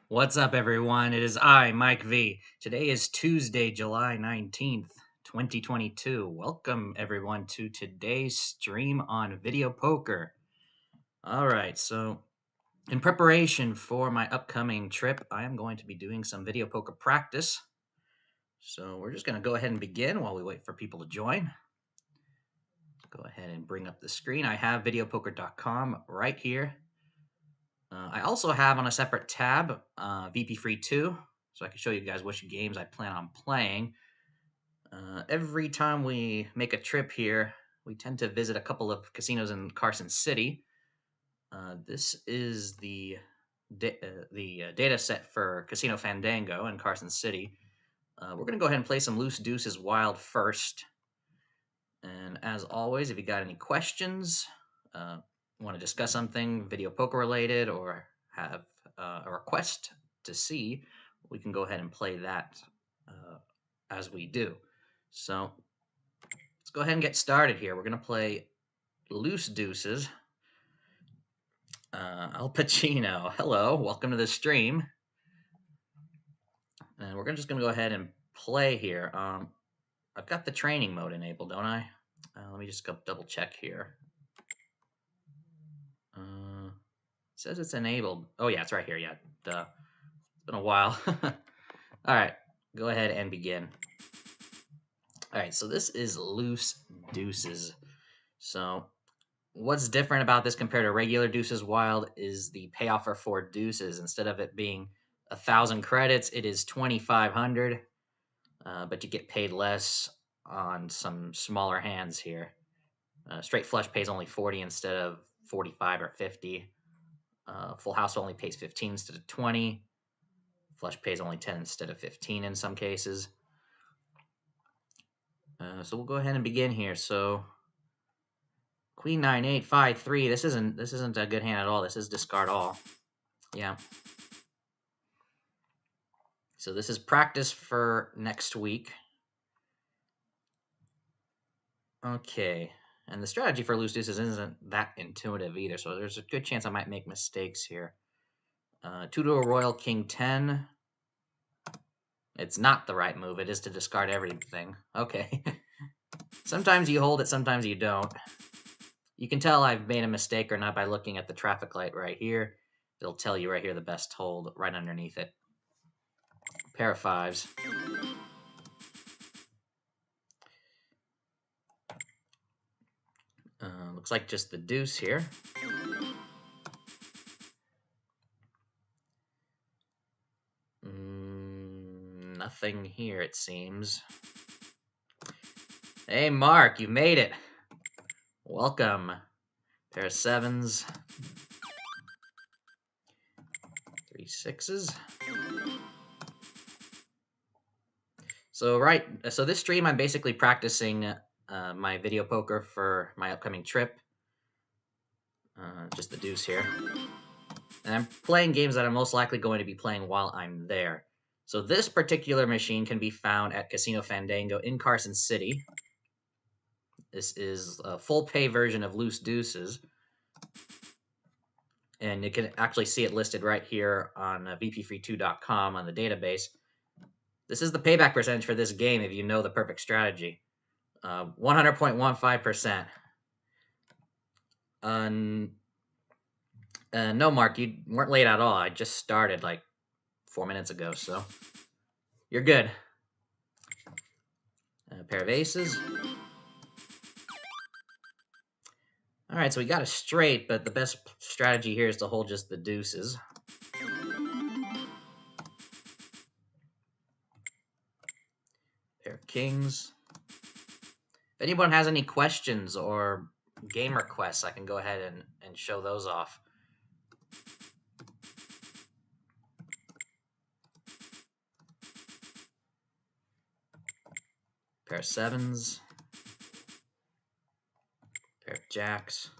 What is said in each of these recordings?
What's up, everyone? It is I, Mike V. Today is Tuesday, July 19th, 2022. Welcome, everyone, to today's stream on video poker. All right, so in preparation for my upcoming trip, I am going to be doing some video poker practice. So we're just going to go ahead and begin while we wait for people to join. Go ahead and bring up the screen. I have videopoker.com right here. I also have on a separate tab VP Free 2, so I can show you guys which games I plan on playing. Every time we make a trip here, we tend to visit a couple of casinos in Carson City. This is the data set for Casino Fandango in Carson City. We're going to go ahead and play some Loose Deuces Wild first. And as always, if you got any questions, want to discuss something video poker related, or have a request to see, we can go ahead and play that as we do. So let's go ahead and get started here. We're going to play Loose Deuces. Al Pacino, hello, welcome to the stream. And we're just going to go ahead and play here. I've got the training mode enabled, don't I? Let me just go double check here. It says it's enabled. Oh, yeah, it's right here. Yeah, duh. It's been a while. All right, go ahead and begin. All right, so this is Loose Deuces. So what's different about this compared to regular Deuces Wild is the payoff for 4 deuces. Instead of it being 1,000 credits, it is 2,500, but you get paid less on some smaller hands here. Straight flush pays only 40 instead of 45 or 50. Full house only pays 15 instead of 20. Flush pays only 10 instead of 15 in some cases. So we'll go ahead and begin here. So Queen 9-8, 5-3. This isn't a good hand at all. This is discard all. Yeah. So this is practice for next week. Okay. And the strategy for Loose Deuces isn't that intuitive either, so there's a good chance I might make mistakes here. 2 to a Royal King 10. It's not the right move. It is to discard everything. Okay. Sometimes you hold it, sometimes you don't. You can tell I've made a mistake or not by looking at the traffic light right here. It'll tell you right here the best hold right underneath it. Pair of 5s. Looks like just the deuce here. Nothing here, it seems. Hey, Mark, you made it. Welcome. Pair of 7s. 3 6s. So this stream, I'm basically practicing my video poker for my upcoming trip. Just the deuce here. And I'm playing games that I'm most likely going to be playing while I'm there. So this particular machine can be found at Casino Fandango in Carson City. This is a full pay version of Loose Deuces. And you can actually see it listed right here on vpfree2.com on the database. This is the payback percentage for this game if you know the perfect strategy. 100.15%. No, Mark, you weren't late at all. I just started like 4 minutes ago, so you're good. A pair of aces. All right, so we got a straight, but the best strategy here is to hold just the deuces. Pair of kings. If anyone has any questions or game requests, I can go ahead and show those off. Pair of 7s. Pair of jacks.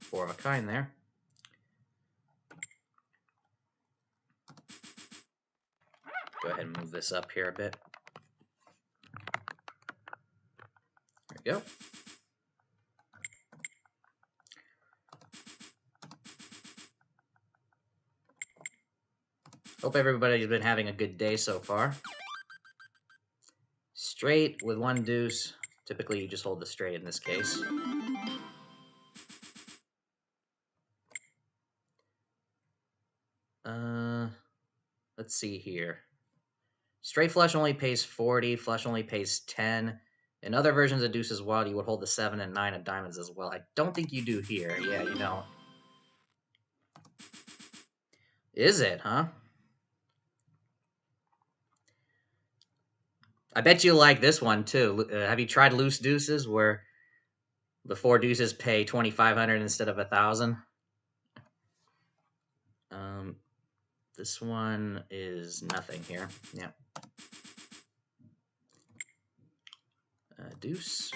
4 of a kind there. Go ahead and move this up here a bit. There we go. Hope everybody's been having a good day so far. Straight with one deuce. Typically, you just hold the straight in this case. Let's see here. Straight flush only pays 40, flush only pays 10. In other versions of Deuces Wild, you would hold the 7 and 9 of diamonds as well. I don't think you do here. Yeah, you don't. Is it, huh? I bet you like this one, too. Have you tried loose deuces, where the 4 deuces pay 2,500 instead of 1,000? This one is nothing here. Yeah. Deuce.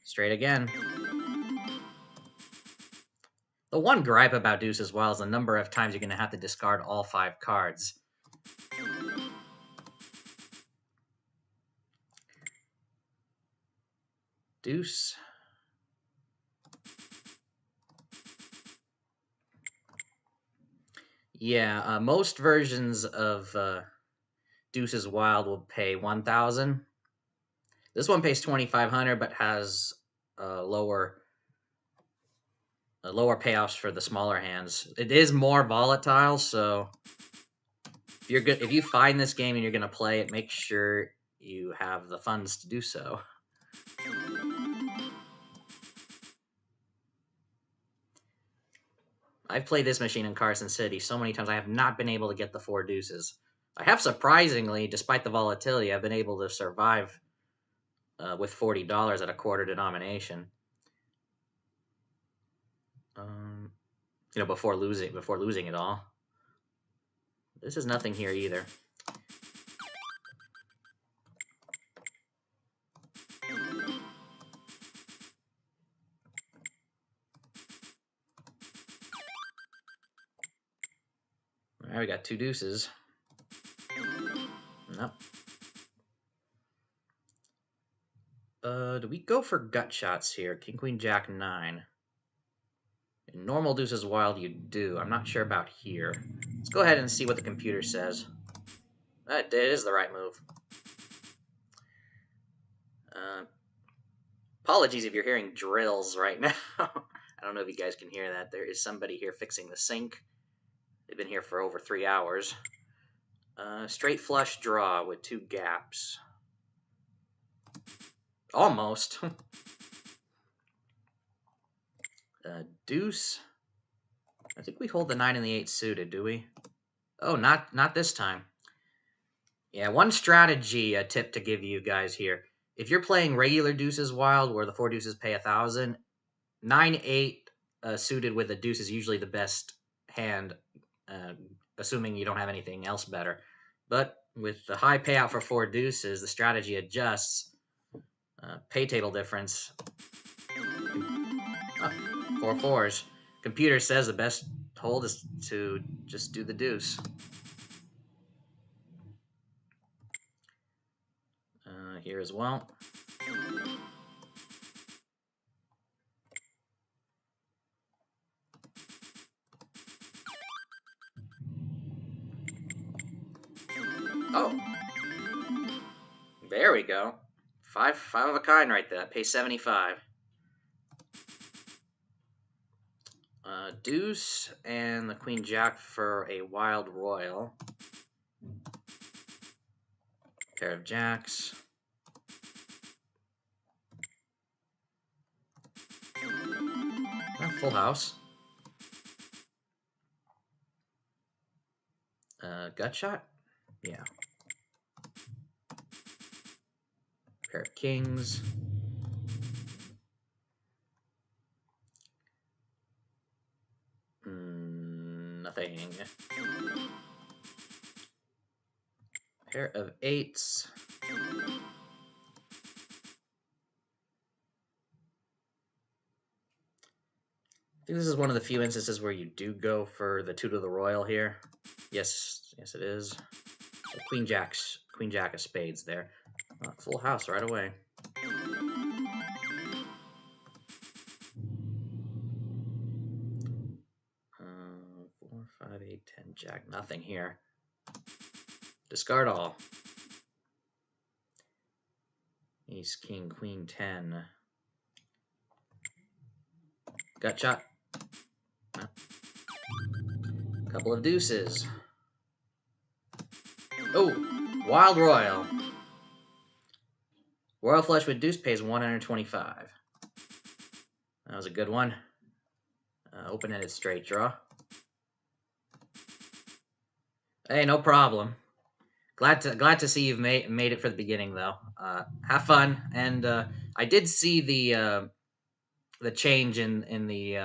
Straight again. The one gripe about Deuce as well is the number of times you're going to have to discard all 5 cards. Deuce. Yeah, most versions of Deuces Wild will pay 1,000. This one pays 2,500, but has lower payoffs for the smaller hands. It is more volatile, so if you find this game and you're gonna play it, make sure you have the funds to do so. I've played this machine in Carson City so many times. I have not been able to get the 4 deuces. I have, surprisingly, despite the volatility, I've been able to survive with $40 at a quarter denomination. Before losing it all. This is nothing here either. All right, we got 2 deuces. Nope. Do we go for gut shots here? King, Queen, Jack, 9. In normal Deuces Wild, you do. I'm not sure about here. Let's go ahead and see what the computer says. That is the right move. Apologies if you're hearing drills right now. I don't know if you guys can hear that. There is somebody here fixing the sink. They've been here for over 3 hours. Straight flush draw with 2 gaps. Almost. Deuce. I think we hold the 9 and the 8 suited, do we? Oh, not this time. Yeah, one strategy tip to give you guys here. If you're playing regular Deuces Wild, where the 4 deuces pay 1,000, 9-8 suited with a deuce is usually the best hand, assuming you don't have anything else better. But with the high payout for 4 deuces, the strategy adjusts. Pay table difference. 4 fours. Computer says the best hold is to just do the deuce. Here as well. Oh, there we go. Five of a kind right there. Pay 75. Deuce and the Queen Jack for a Wild Royal. Pair of jacks. Full house. Gut shot? Yeah. Pair of kings. Nothing. Pair of eights. I think this is one of the few instances where you do go for the 2 to the royal here. Yes, it is. So Queen Jack of spades there. Full house right away. 8, 10, jack. Nothing here. Discard all. Ace, king, queen, 10. Gut shot. No. Couple of deuces. Oh, wild royal. Royal flush with deuce pays 125. That was a good one. Open-ended straight draw. Hey, no problem. Glad to see you've made it for the beginning though. Have fun, and I did see the change in the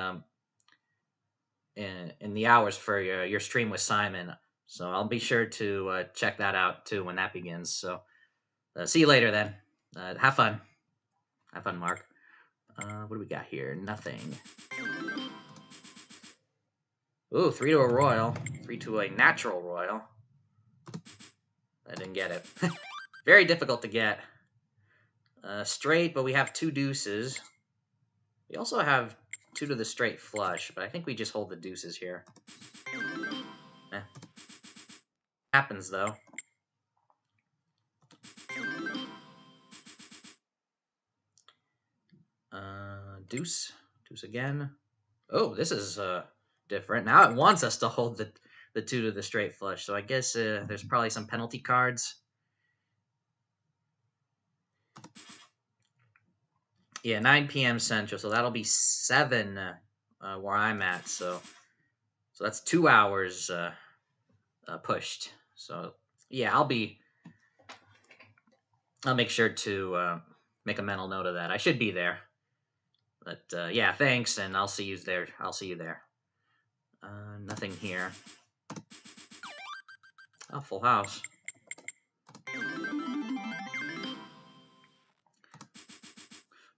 hours for your stream with Simon, so I'll be sure to check that out too when that begins. So see you later then. Have fun, Mark. What do we got here? Nothing. Ooh, 3 to a royal, 3 to a natural royal. I didn't get it. Very difficult to get. Straight, but we have 2 deuces. We also have 2 to the straight flush, but I think we just hold the deuces here. Happens, though. Deuce. Deuce again. Oh, this is different. Now it wants us to hold the 2 to the straight flush, so I guess there's probably some penalty cards. Yeah, 9 p.m. Central, so that'll be 7 where I'm at, so that's 2 hours pushed. So yeah, I'll make sure to make a mental note of that. I should be there. But yeah, thanks, and I'll see you there. Nothing here. Oh, full house.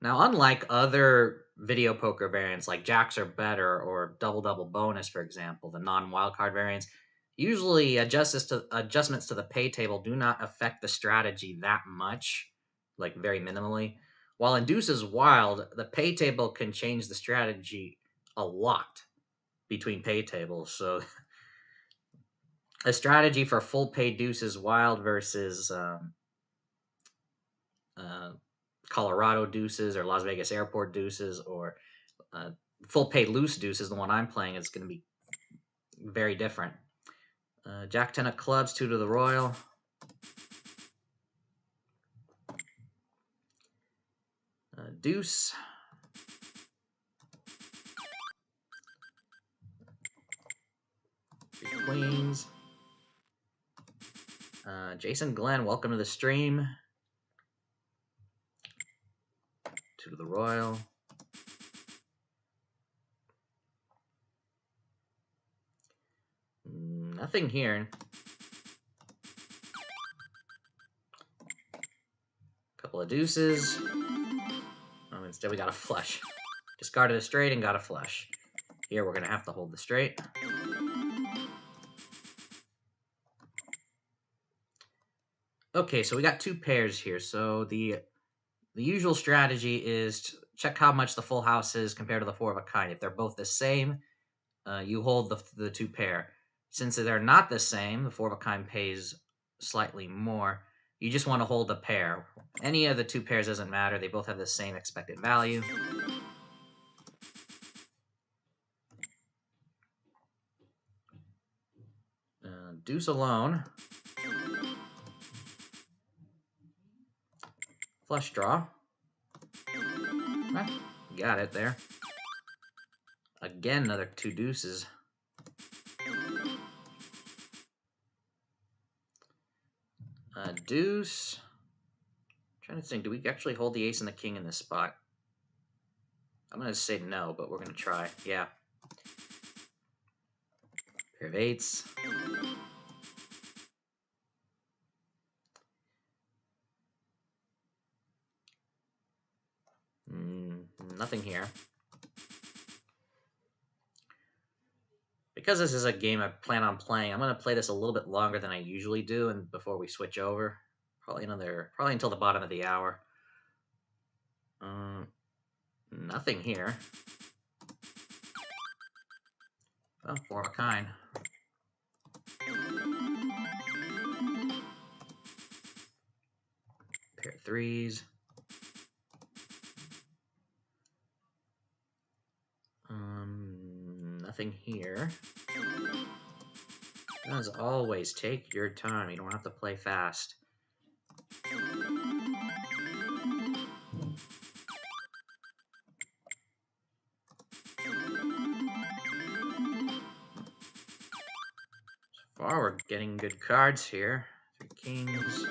Now, unlike other video poker variants like jacks are better or double bonus, for example, the non-wildcard variants, usually adjustments to the pay table do not affect the strategy that much, like very minimally. While in Deuces Wild, the pay table can change the strategy a lot between pay tables. So a strategy for full pay Deuces Wild versus Colorado Deuces or Las Vegas Airport Deuces or full pay loose Deuces, the one I'm playing, is going to be very different. Jack 10 of clubs, 2 to the royal. Deuce. Three queens. Jason Glenn, welcome to the stream. 2 to the royal. Nothing here. Couple of deuces. Oh, instead we got a flush. Discarded a straight and got a flush. Here we're going to have to hold the straight. Okay, so we got 2 pairs here. So the usual strategy is to check how much the full house is compared to the 4 of a kind. If they're both the same, you hold the 2 pair. Since they're not the same, the 4 of a kind pays slightly more. You just want to hold a pair. Any of the 2 pairs doesn't matter. They both have the same expected value. Deuce alone. Flush draw. Got it there. Again, another 2 deuces. Deuce. I'm trying to think, do we actually hold the ace and the king in this spot? I'm going to say no, but we're going to try. Yeah. Pair of 8s. Nothing here. Because this is a game I plan on playing, I'm going to play this a little bit longer than I usually do, and before we switch over. Probably until the bottom of the hour. Nothing here. Oh, 4 of a kind. Pair of threes. Nothing here. As always, take your time. You don't have to play fast. So far, we're getting good cards here. 3 kings.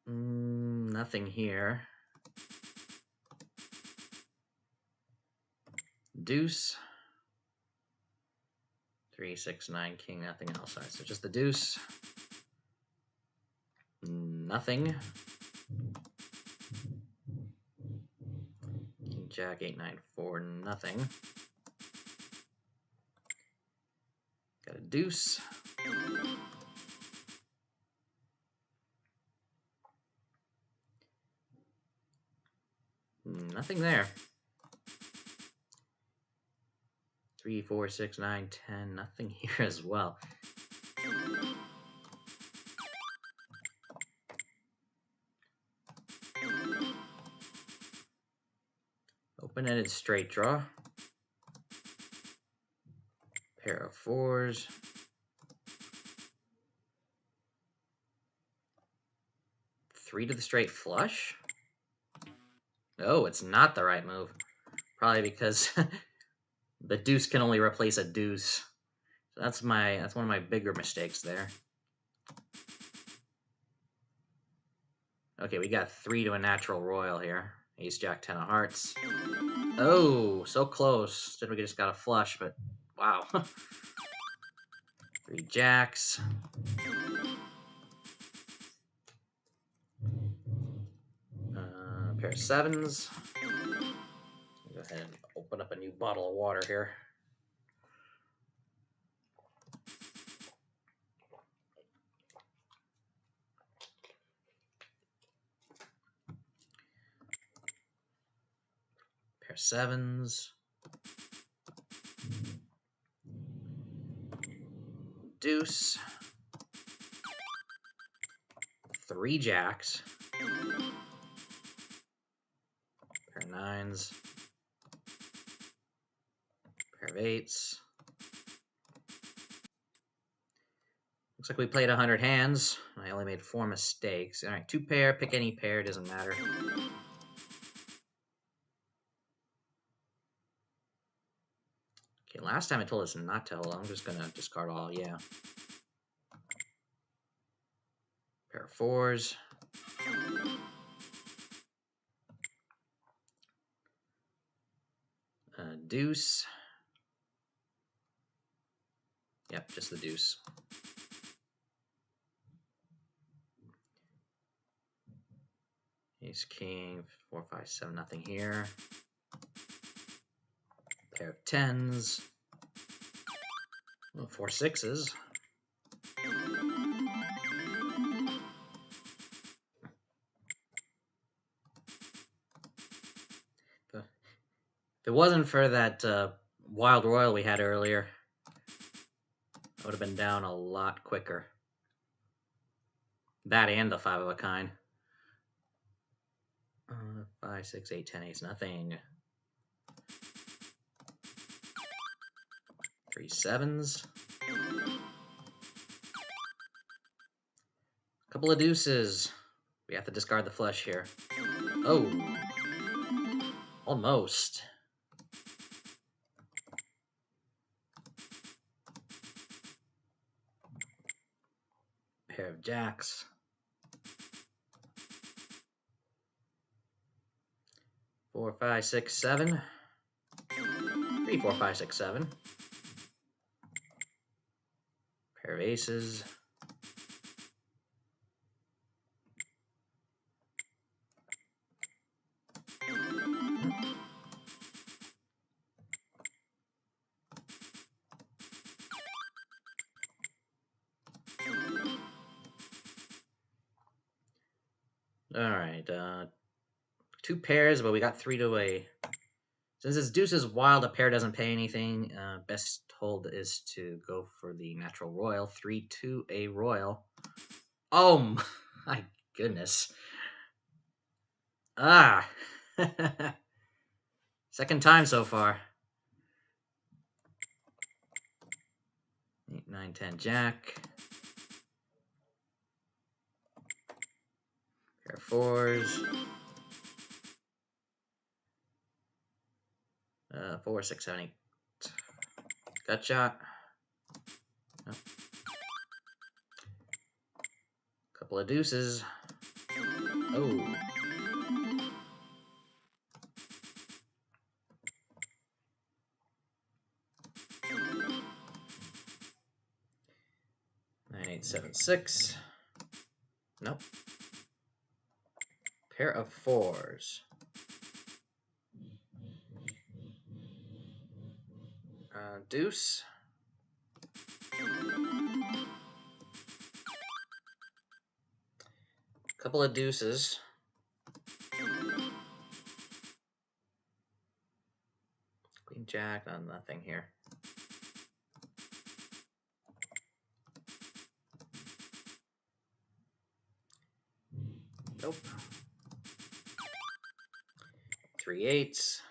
Nothing here. Deuce. 3, 6, 9, king, nothing else. Alright, so just the deuce. Nothing. King, jack, 8, 9, 4, nothing. Got a deuce. Nothing there. 3, 4, 6, 9, 10. Nothing here as well. Open-ended straight draw. Pair of fours. Three to the straight flush. Oh, it's not the right move. Probably because the deuce can only replace a deuce. So that's one of my bigger mistakes there. Okay, we got 3 to a natural royal here. Ace, jack, 10 of hearts. Oh, so close. Instead we just got a flush, but wow. 3 jacks. Pair of sevens. Go ahead and open up a new bottle of water here. Pair of sevens. Deuce. 3 jacks. Pair of nines. Pair of eights. Looks like we played 100 hands. I only made 4 mistakes. All right, 2 pair, pick any pair, doesn't matter. Okay, last time it told us not to hold. I'm just gonna discard all, yeah. Pair of fours. Deuce. Yep, just the deuce. Ace, king, 4, 5, 7, nothing here. Pair of tens. Oh, 4 sixes. If it wasn't for that wild royal we had earlier, I would have been down a lot quicker. That and the 5 of a kind. 5, 6, 8, 10, ace, nothing. 3 sevens. Couple of deuces. We have to discard the flush here. Oh. Almost. Pair of jacks. 4, 5, 6, 7. 3, 4, 5, 6, 7. Pair of aces. All right. 2 pairs, but we got 3 to a... Since it's Deuces Wild, a pair doesn't pay anything. Best hold is to go for the natural royal. 3 to a royal. Oh my goodness. Ah. Second time so far. 8, 9, 10, jack. Pair of 4s. 4, 6, 7, 8. Gut shot. Nope. Couple of deuces. Oh. Nine, 8, 7, 6. Nope. Pair of 4s. Deuce. Couple of deuces. Queen jack, nothing here. Nope. 3 8s.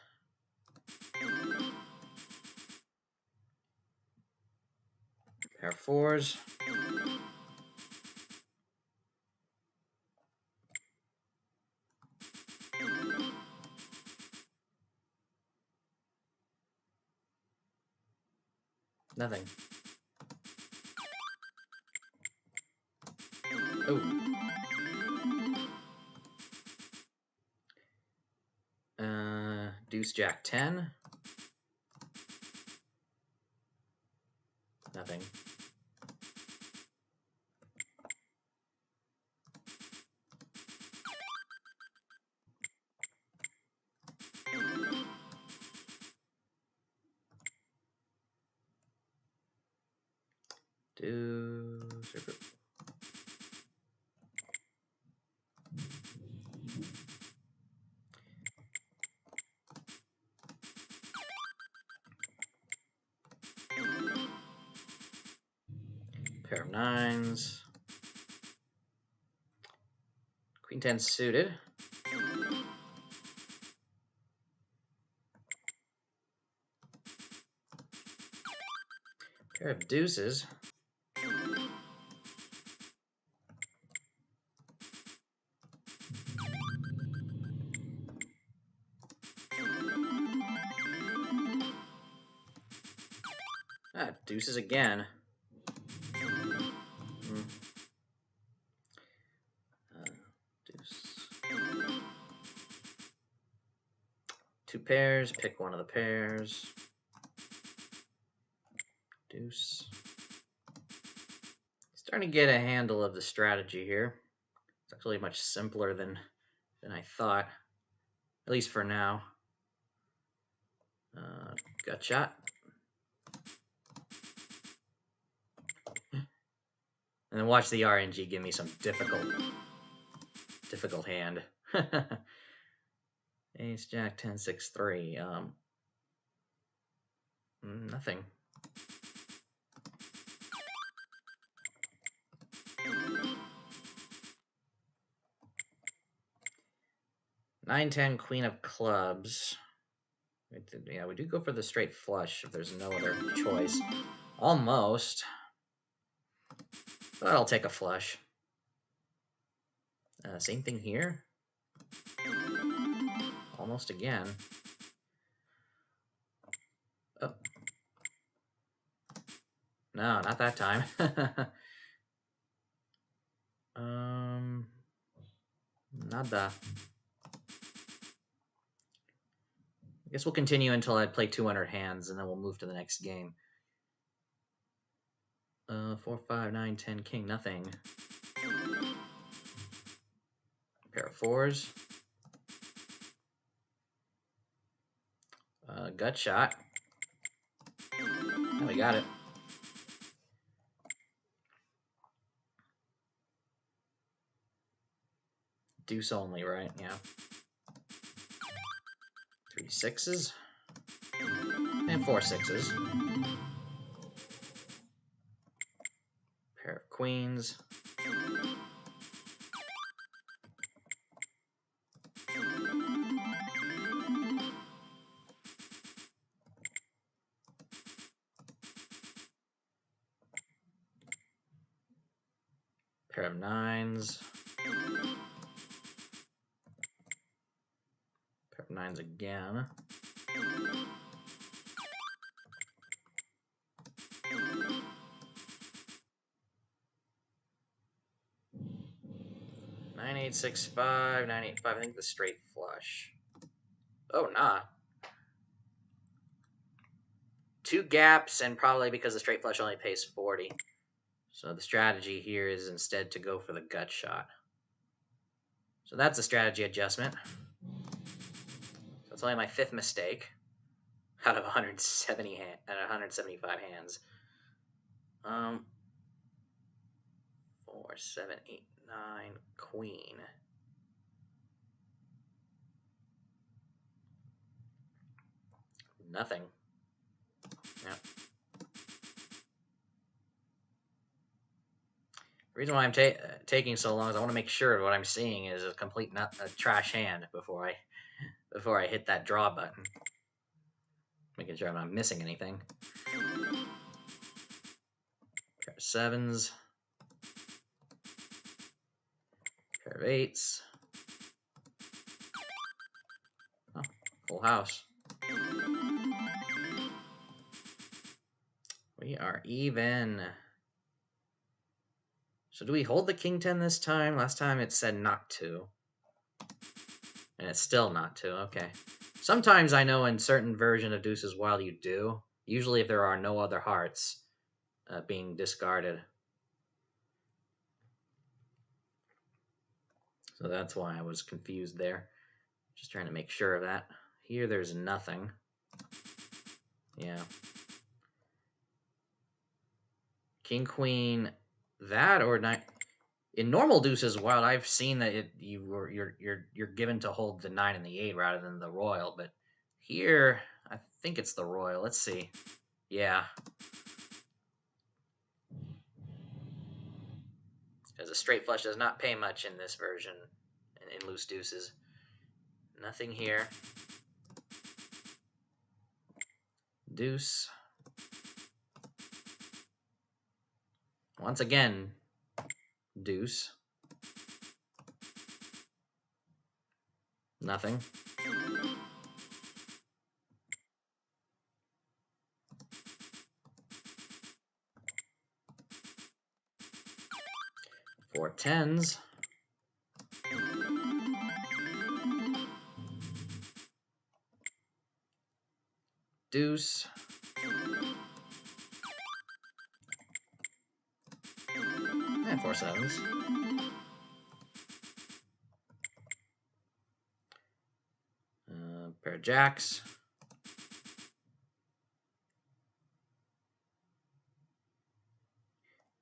Pair of 4s. Nothing. Oh. Deuce jack 10. Nothing. Deuce. Pair of 9s. Queen 10 suited. Pair of deuces. Deuces again. Deuce. 2 pairs. Pick one of the pairs. Deuce. Starting to get a handle of the strategy here. It's actually much simpler than I thought, at least for now. Gut shot. And then watch the RNG give me some difficult hand. Ace, jack, 10, 6, 3. Nothing. Nine, 10, queen of clubs. Yeah, we do go for the straight flush if there's no other choice. Almost. But I'll take a flush. Same thing here. Almost again. Oh. No, not that time. Nada. I guess we'll continue until I play 200 hands, and then we'll move to the next game. 4, 5, 9, 10, king, nothing. Pair of 4s. Gut shot. Oh, we got it. Deuce only, right? Yeah. 3 6s. And 4 6s. Pair of queens. Pair of 9s. Pair of 9s again. Nine, 8, 6, 5, 9, 8, 5. I think the straight flush. Oh, nah. 2 gaps, and probably because the straight flush only pays 40. So the strategy here is instead to go for the gut shot. So that's a strategy adjustment. So that's only my 5th mistake out of 175 hands. 4, 7, 8, 9, queen. Nothing. Yeah. The reason why I'm taking so long is I want to make sure what I'm seeing is a complete trash hand before I hit that draw button. Making sure I'm not missing anything. Pair of 7s. Pair of 8s. Oh, full house. We are even. So do we hold the king 10 this time? Last time it said not to. And it's still not to. Okay. Sometimes I know in certain version of Deuces Wild you do. Usually if there are no other hearts being discarded. So that's why I was confused there. Just trying to make sure of that. Here there's nothing. Yeah. King, queen, that or nine. In normal Deuces Wild, I've seen that you're given to hold the 9 and the 8 rather than the royal, but here I think it's the royal. Let's see. Yeah. Because a straight flush does not pay much in this version, in loose deuces. Nothing here. Deuce. Once again, deuce. Nothing. Four 10s. Deuce. And 4 7s. Pair of jacks.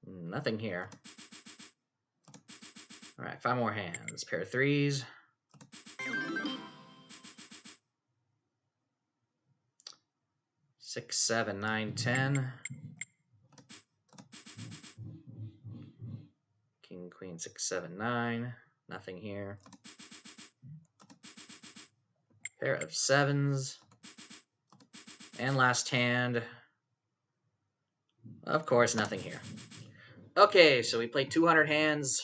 Nothing here. All right, 5 more hands. Pair of 3s. Six, 7, 9, 10. King, queen, 6, 7, 9. Nothing here. Pair of 7s. And last hand. Of course, nothing here. Okay, so we played 200 hands,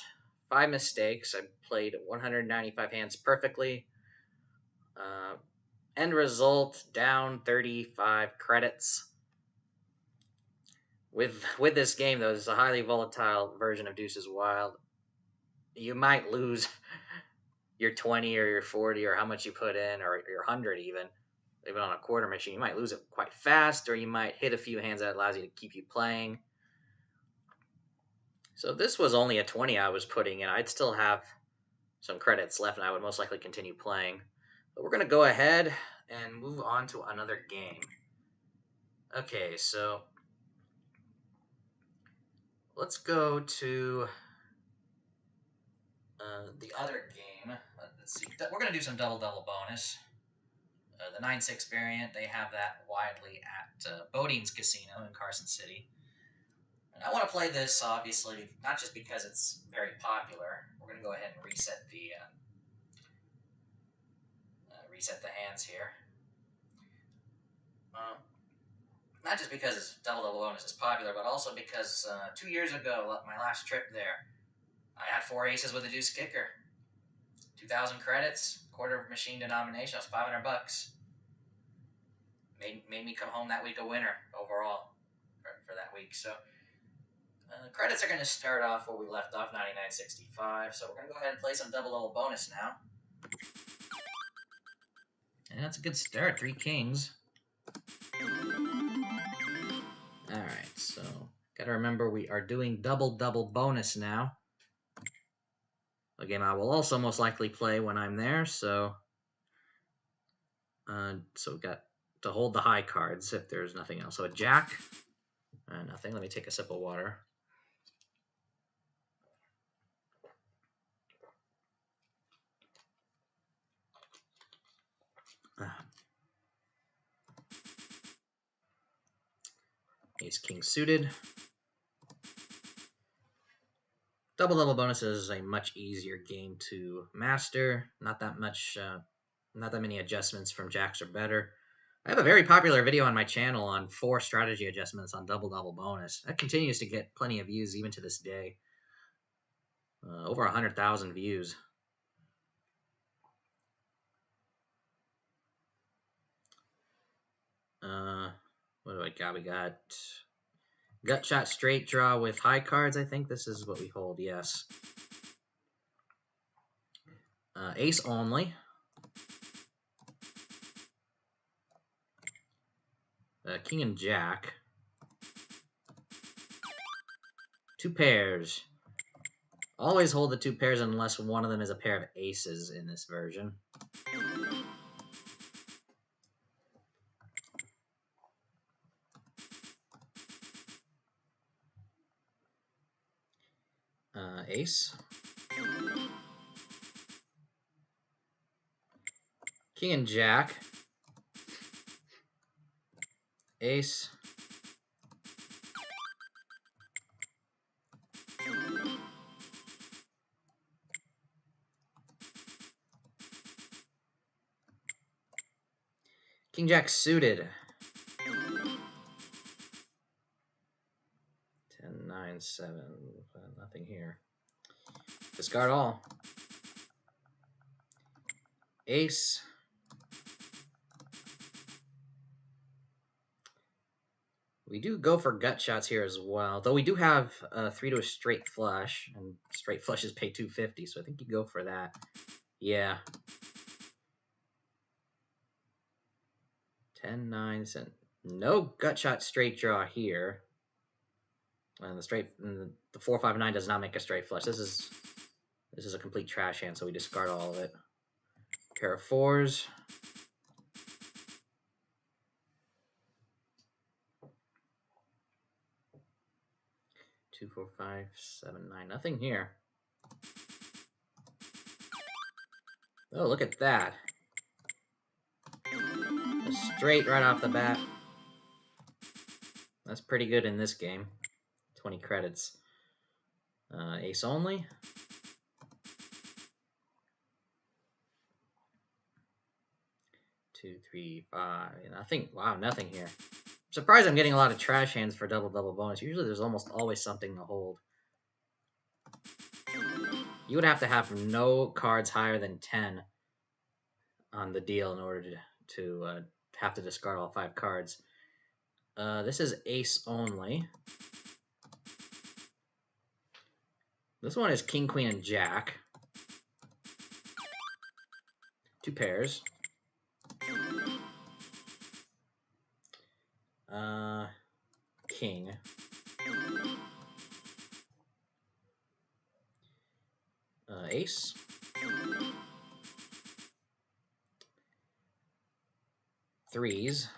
5 mistakes. I played 195 hands perfectly. End result, down 35 credits. With this game, though, it's a highly volatile version of Deuces Wild. You might lose your 20 or your 40 or how much you put in, or your 100 even on a quarter machine. You might lose it quite fast, or you might hit a few hands that allows you to keep you playing. So if this was only a 20 I was putting in, I'd still have some credits left, and I would most likely continue playing. But we're going to go ahead and move on to another game. Okay, so let's go to the other game. Let's see. We're going to do some double bonus. The 9-6 variant, they have that widely at Bodine's Casino in Carson City. And I want to play this, obviously, not just because it's very popular. We're going to go ahead and reset the hands here. Not just because double bonus is popular, but also because 2 years ago, my last trip there, I had 4 aces with a deuce kicker. 2,000 credits, quarter of machine denomination. That was $500. Made me come home that week a winner overall for that week. So credits are going to start off where we left off, 99.65. So we're going to go ahead and play some double bonus now. And that's a good start. 3 kings. Alright, so gotta remember we are doing double bonus now. A game I will also most likely play when I'm there, so we got to hold the high cards if there's nothing else. So a jack, nothing. Let me take a sip of water. Ace king suited. Double bonus is a much easier game to master. Not that many adjustments from jacks or better. I have a very popular video on my channel on 4 strategy adjustments on double bonus. That continues to get plenty of views even to this day. Over 100,000 views. What do I got? We got gut shot straight draw with high cards. I think this is what we hold. Yes. Ace only. King and jack. 2 pairs. Always hold the 2 pairs unless one of them is a pair of aces in this version. Ace. King and jack. Ace. King jack suited. 10, 9, 7. Nothing here. Discard all. Ace. We do go for gut shots here as well, though we do have 3 to a straight flush, and straight flushes pay $250, so I think you go for that. Yeah. 10, 9, 7. No gut shot straight draw here. And the 4, 5, 9 does not make a straight flush. This is a complete trash hand, so we discard all of it. Pair of 4s. Two, 4, 5, 7, 9. Nothing here. Oh, look at that. A straight right off the bat. That's pretty good in this game. 20 credits. Ace only. Two, 3, 5. Nothing. Wow, nothing here. I'm surprised I'm getting a lot of trash hands for double bonus. Usually there's almost always something to hold. You would have to have no cards higher than 10 on the deal in order to have to discard all 5 cards. This is ace only. This one is king, queen, and jack. 2 pairs. King. Ace. Threes.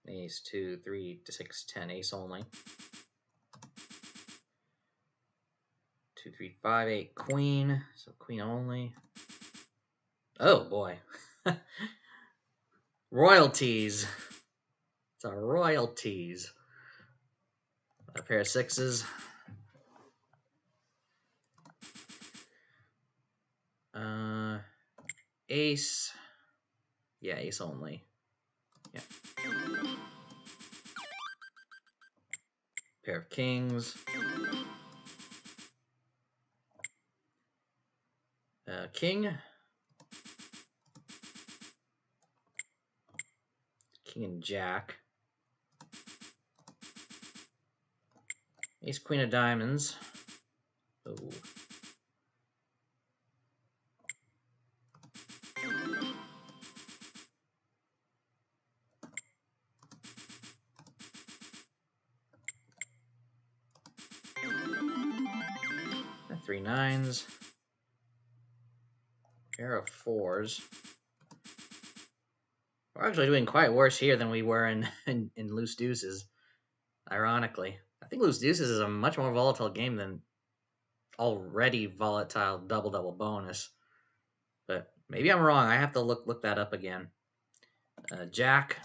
Ace, 2, 3, 6, 10. Ace only. 2, 3, 5, 8. Queen. So queen only. Oh boy. Royalties. It's a royalties. A pair of sixes. Ace. Yeah, ace only. Yeah. Pair of kings. King. King and jack. Ace, queen of diamonds. Ooh. Three nines. Pair of fours. We're actually doing quite worse here than we were in Loose Deuces, ironically. I think Loose Deuces is a much more volatile game than already volatile double-double bonus. But maybe I'm wrong. I have to look that up again. Jack.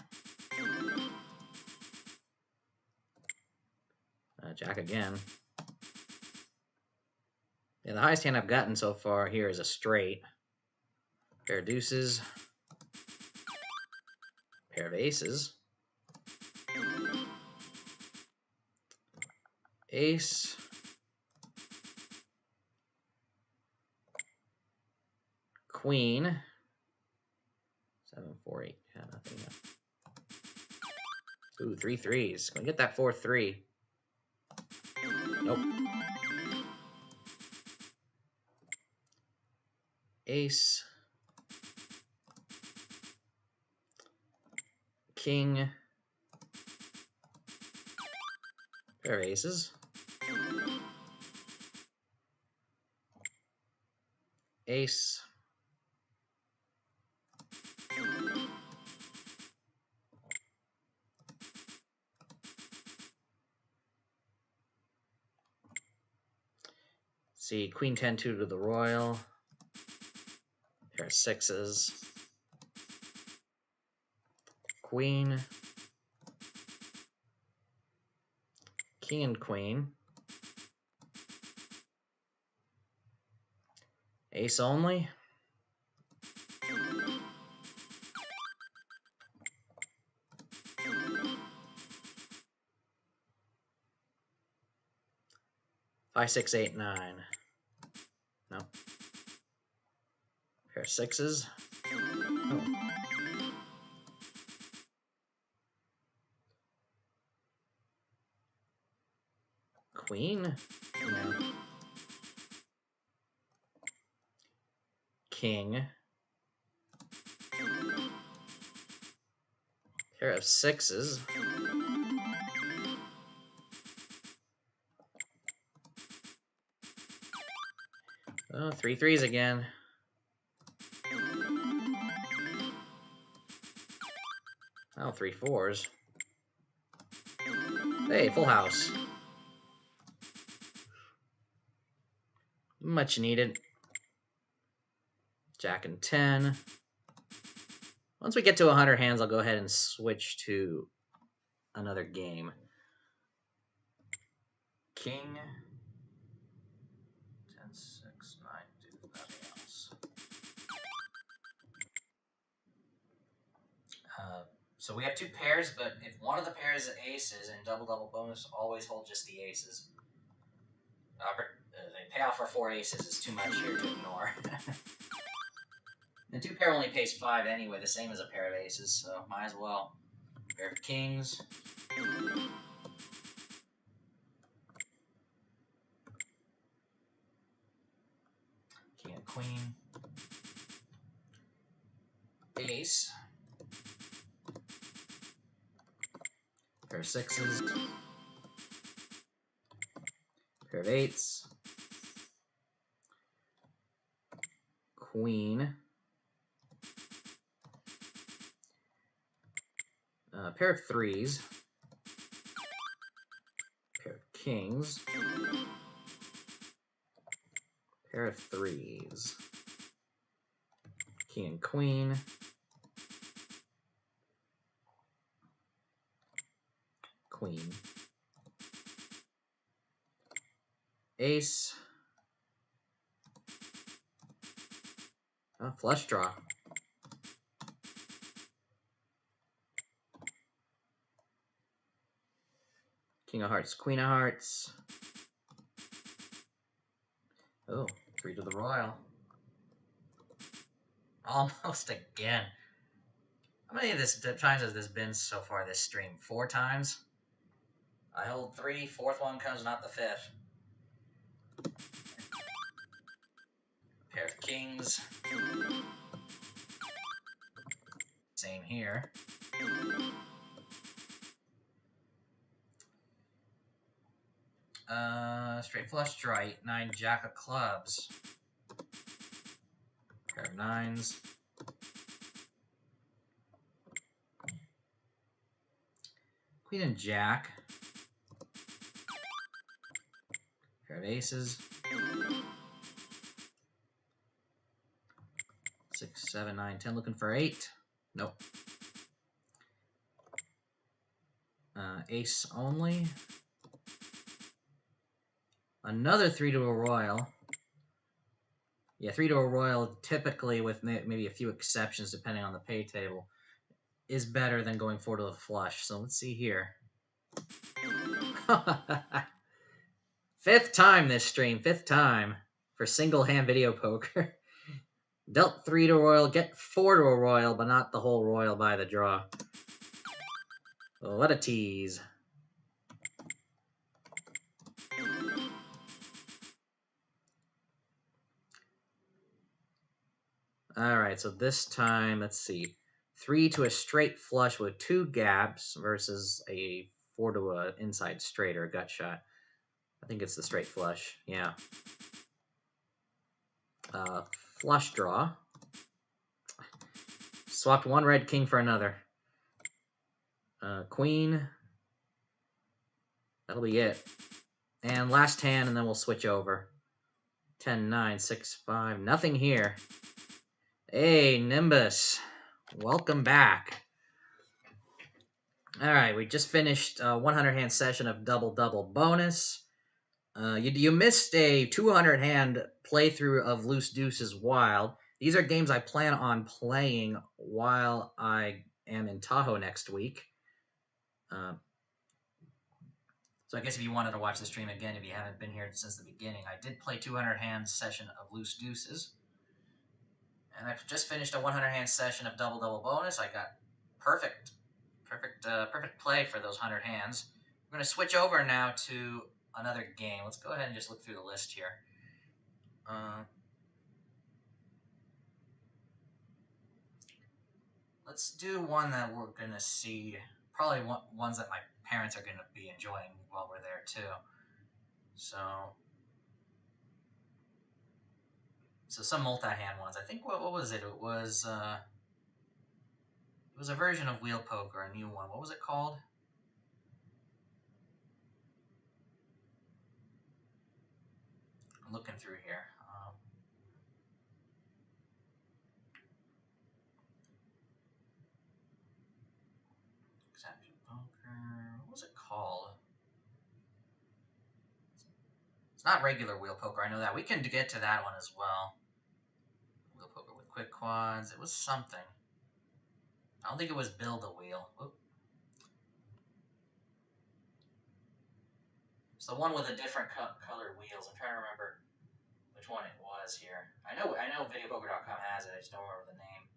Jack again. Yeah, the highest hand I've gotten so far here is a straight. Pair of deuces. Pair of aces. Ace. Queen. 7, 4, 8. Yeah, nothing. Ooh, 3 threes. Can we get that 4-3? Nope. Ace. King. Pair of aces. Ace. See, queen 10-2 to the royal. Pair of sixes. Queen. King and queen. Ace only. Five, 6, 8, 9. No. Pair of sixes. Oh. Queen. No. King. Pair of sixes. Oh, 3 threes again. Oh, 3 fours. Hey, full house. Much needed. Jack and 10. Once we get to 100 hands, I'll go ahead and switch to another game. King. 10, 6, 9, do nothing else. So we have two pairs, but if one of the pairs is aces and double-double bonus, always hold just the aces. The payoff for 4 aces is too much here to ignore. The two pair only pays 5 anyway, the same as a pair of aces, so might as well. Pair of kings. King and queen. Ace. Pair of sixes. Pair of eights. Queen. Pair of threes. Pair of kings. Pair of threes. King and queen. Queen. Ace. Oh, flush draw. King of hearts, queen of hearts. Oh, 3 to the royal. Almost again. How many of times has this been so far this stream? 4 times? I hold 3, 4th one comes, not the 5th. Pair of kings. Same here. Straight flush draw, 8, 9, jack of clubs. Pair of 9s. Queen and jack. Pair of aces. 6, 7, 9, 10. Looking for 8. Nope. Ace only. Another 3 to a royal. Yeah, 3 to a royal, typically with maybe a few exceptions depending on the pay table, is better than going 4 to the flush. So let's see here. 5th time this stream. 5th time for single hand video poker. Dealt 3 to a royal, get 4 to a royal, but not the whole royal by the draw. Oh, what a tease. Alright, so this time, let's see. 3 to a straight flush with 2 gaps versus a 4 to a inside straight or a gut shot. I think it's the straight flush, yeah. Flush draw. Swapped 1 red king for another. Queen. That'll be it. And last hand, and then we'll switch over. 10, 9, 6, 5. Nothing here. Hey, Nimbus. Welcome back. All right, we just finished a 100-hand session of double-double bonus. You missed a 200-hand playthrough of Loose Deuces Wild. These are games I plan on playing while I am in Tahoe next week. So I guess if you wanted to watch the stream again, if you haven't been here since the beginning, I did play 200-hand session of Loose Deuces. And I just finished a 100-hand session of double-double bonus. I got perfect play for those 100 hands. We're going to switch over now to another game. Let's go ahead and just look through the list here. Let's do one that we're going to see, probably ones that my parents are going to be enjoying while we're there too. So some multi-hand ones. I think, what was it? It was a version of Wheel Poker, a new one. What was it called? I'm looking through here. Exception Poker. What was it called? It's not regular Wheel Poker, I know that. We can get to that one as well. Wheel Poker with quick quads. It was something. I don't think it was Build a Wheel. Oop. It's the one with the different colored wheels. I'm trying to remember which one it was here. I know VideoPoker.com has it. I just don't remember the name.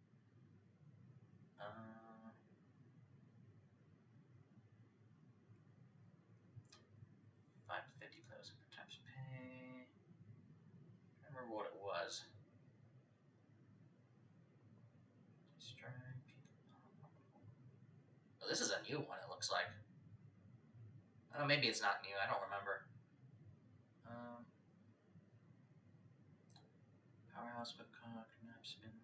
5 to 50 players per times pay. I don't remember what it was. Strike. Oh, this is a new one, it looks like. I don't know, maybe it's not new. I don't remember. Powerhouse, Woodcock, Nap Spins.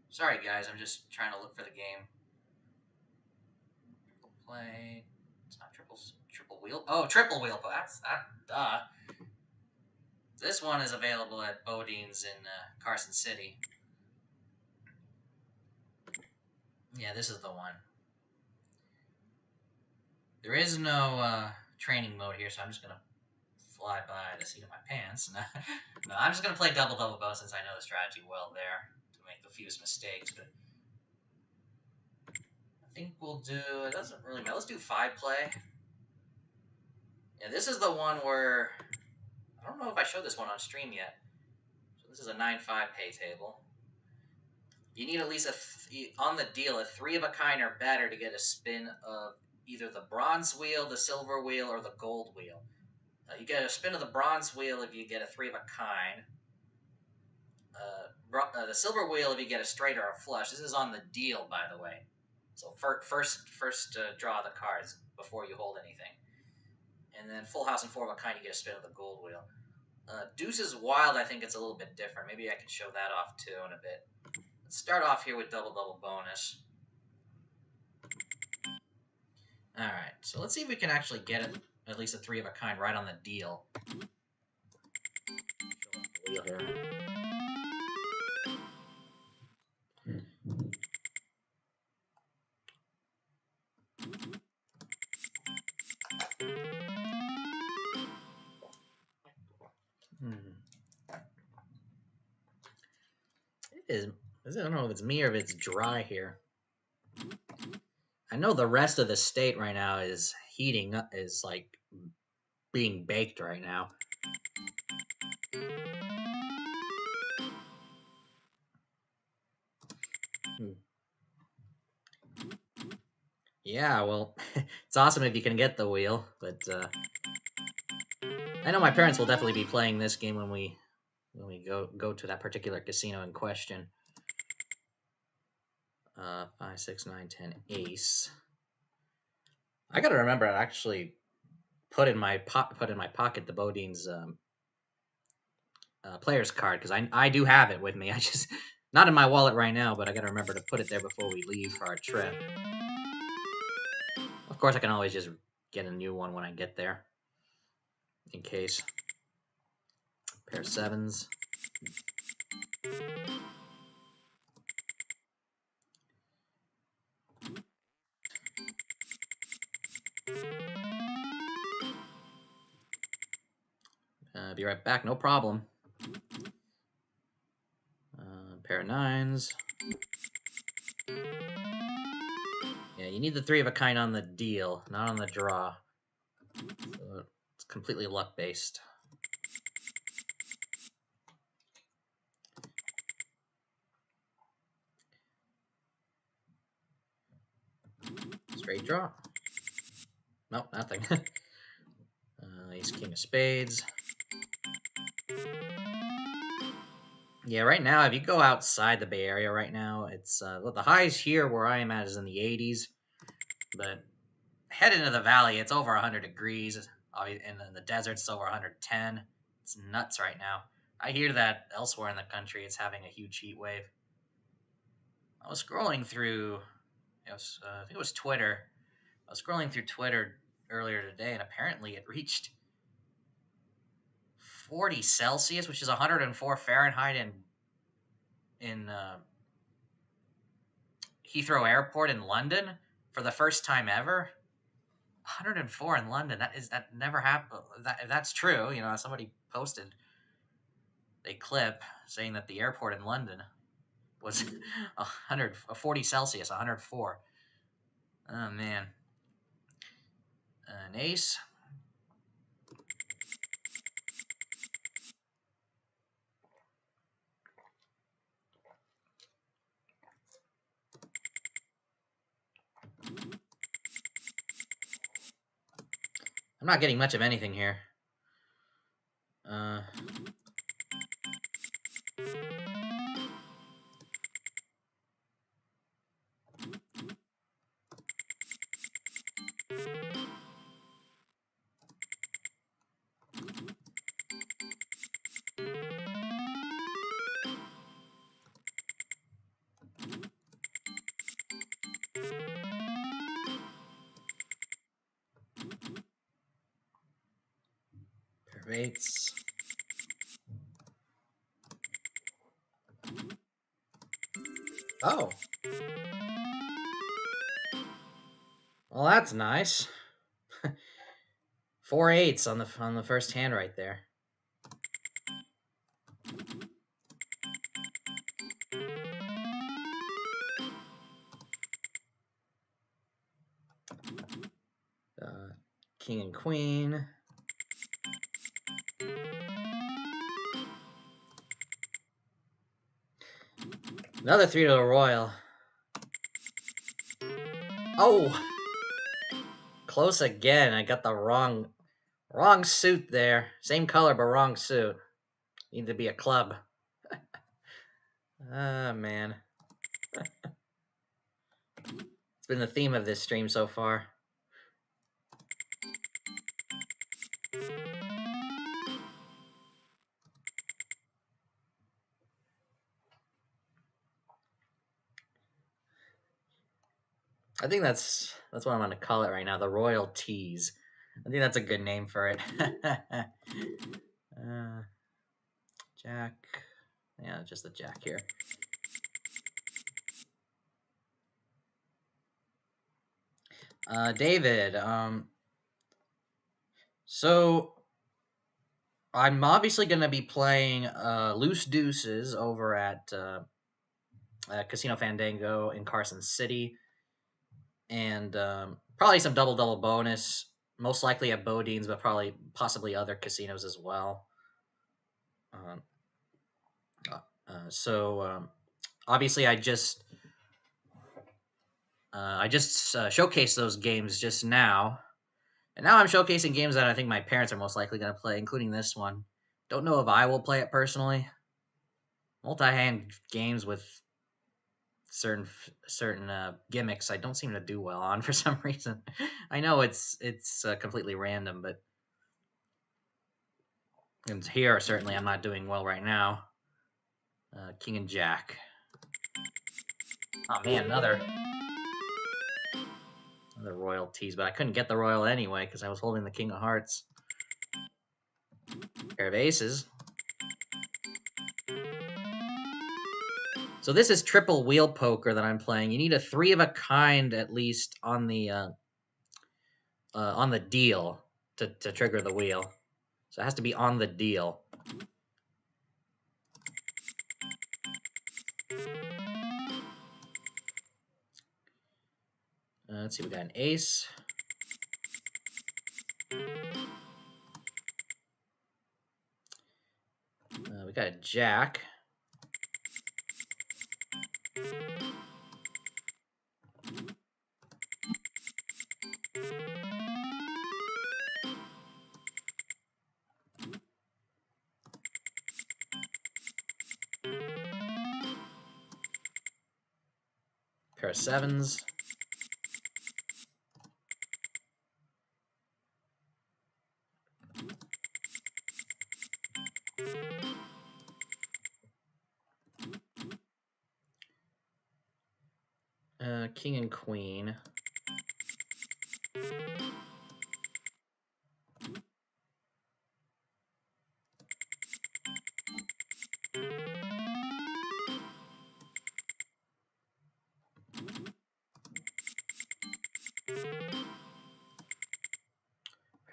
Sorry, guys. I'm just trying to look for the game. Triple play. It's not triple wheel. Oh, triple wheel. That's that. Duh. This one is available at Bodine's in Carson City. Yeah, this is the one. There is no training mode here, so I'm just gonna fly by the seat of my pants. No, I'm just gonna play double bow since I know the strategy well there to make the fewest mistakes. But I think we'll do. It doesn't really matter. Let's do 5 play. Yeah, this is the one where I don't know if I showed this one on stream yet. So this is a 9-5 pay table. You need at least on the deal a 3 of a kind or better to get a spin of either the bronze wheel, the silver wheel, or the gold wheel. You get a spin of the bronze wheel if you get a 3 of a kind. The silver wheel if you get a straight or a flush. This is on the deal, by the way. So first draw the cards before you hold anything. And then full house and 4 of a kind, you get a spin of the gold wheel. Deuces wild, I think it's a little bit different. Maybe I can show that off too in a bit. Let's start off here with double bonus. Alright, so let's see if we can actually get at least a 3 of a kind right on the deal. Show off the wheel here. I don't know if it's me or if it's dry here. I know the rest of the state right now is heating up, is like being baked right now. Yeah, well, it's awesome if you can get the wheel, but I know my parents will definitely be playing this game when we go to that particular casino in question. 5, 6, 9, 10, ace. I gotta remember to actually put in my pocket the Bodine's player's card because I do have it with me. I just not in my wallet right now, but I gotta remember to put it there before we leave for our trip. Of course, I can always just get a new one when I get there, in case. Pair of 7s. Be right back, no problem. Pair of 9s. Yeah, you need the 3 of a kind on the deal, not on the draw. So it's completely luck-based. Straight draw. Nope, nothing. Ace, king of spades. Yeah, right now, if you go outside the Bay Area right now, it's well, the highs here where I am at is in the 80s, but head into the valley, it's over 100 degrees, and in the desert, it's over 110. It's nuts right now. I hear that elsewhere in the country, it's having a huge heat wave. I was scrolling through, I think it was Twitter. I was scrolling through Twitter earlier today, and apparently it reached 40 Celsius, which is 104 Fahrenheit in Heathrow Airport in London for the first time ever. 104 in London. That never happened. If that's true, somebody posted a clip saying that the airport in London was 40 Celsius, 104. Oh man. An ace. I'm not getting much of anything here. Pair of 8s. Oh. Well, that's nice. 4 8s on the first hand right there. King and queen. Another 3 to the royal. Oh, close again. I got the wrong suit there. Same color but wrong suit. Need to be a club. Ah, man. It's been the theme of this stream so far. I think that's what I'm going to call it right now. The Royal Tease. I think that's a good name for it. Jack. Yeah, just the jack here. David. So I'm obviously going to be playing Loose Deuces over at Casino Fandango in Carson City, and probably some double bonus. Most likely at Bodine's, but probably possibly other casinos as well. Um, so obviously, I just showcased those games just now, and now I'm showcasing games that I think my parents are most likely going to play, including this one. Don't know if I will play it personally. Multi-hand games with certain gimmicks I don't seem to do well on for some reason. I know it's completely random, but and here certainly I'm not doing well right now. King and Jack. Oh man, another royal tease, but I couldn't get the royal anyway because I was holding the King of Hearts. Pair of aces. So this is triple wheel poker that I'm playing. You need a 3 of a kind at least on the deal to trigger the wheel. So it has to be on the deal. Let's see, we got an ace. We got a jack. Pair of sevens. King and queen.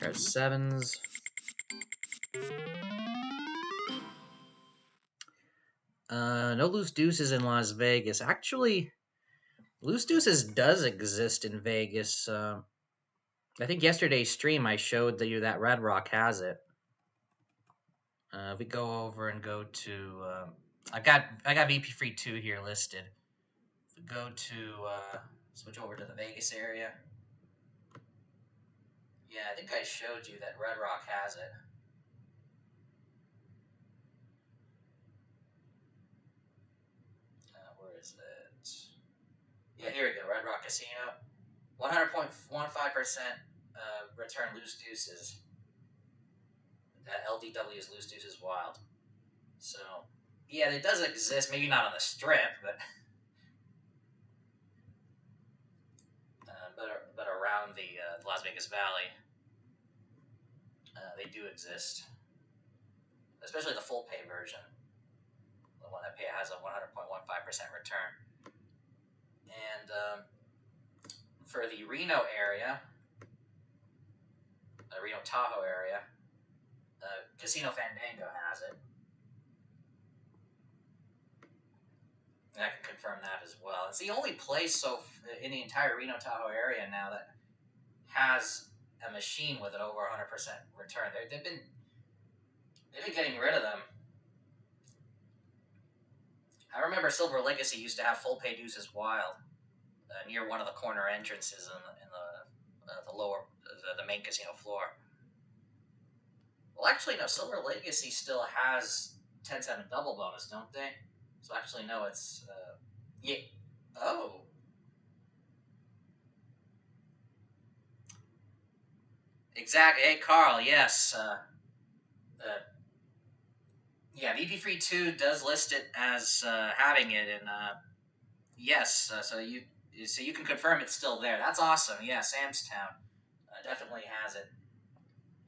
Pair of sevens. No loose deuces in Las Vegas. Actually, loose deuces does exist in Vegas. I think yesterday's stream I showed you that Red Rock has it. If we go over and go to, I got VP Free 2 here listed. If we go to switch over to the Vegas area. Yeah, I think I showed you that Red Rock has it. Where is it? Yeah, here we go. Red Rock Casino. 100.15% return loose deuces. That LDW is loose deuces wild. So, yeah, it does exist. Maybe not on the strip, but around the Las Vegas Valley, they do exist. Especially the full pay version, the one that has a 100.15% return. for the Reno area, the Reno Tahoe area, Casino Fandango has it. And I can confirm that as well. It's the only place in the entire Reno Tahoe area now that has a machine with an over 100% return. They've been getting rid of them. I remember Silver Legacy used to have full pay Deuces Wild near one of the corner entrances in the lower the main casino floor. Well, actually, no. Silver Legacy still has 10-7 double bonus, don't they? So actually, no. It's yeah. Oh. Exactly. Hey, Carl. Yes. Yeah, VP Free 2 does list it as having it, and yes, so you can confirm it's still there. That's awesome. Yeah, Sam's Town definitely has it.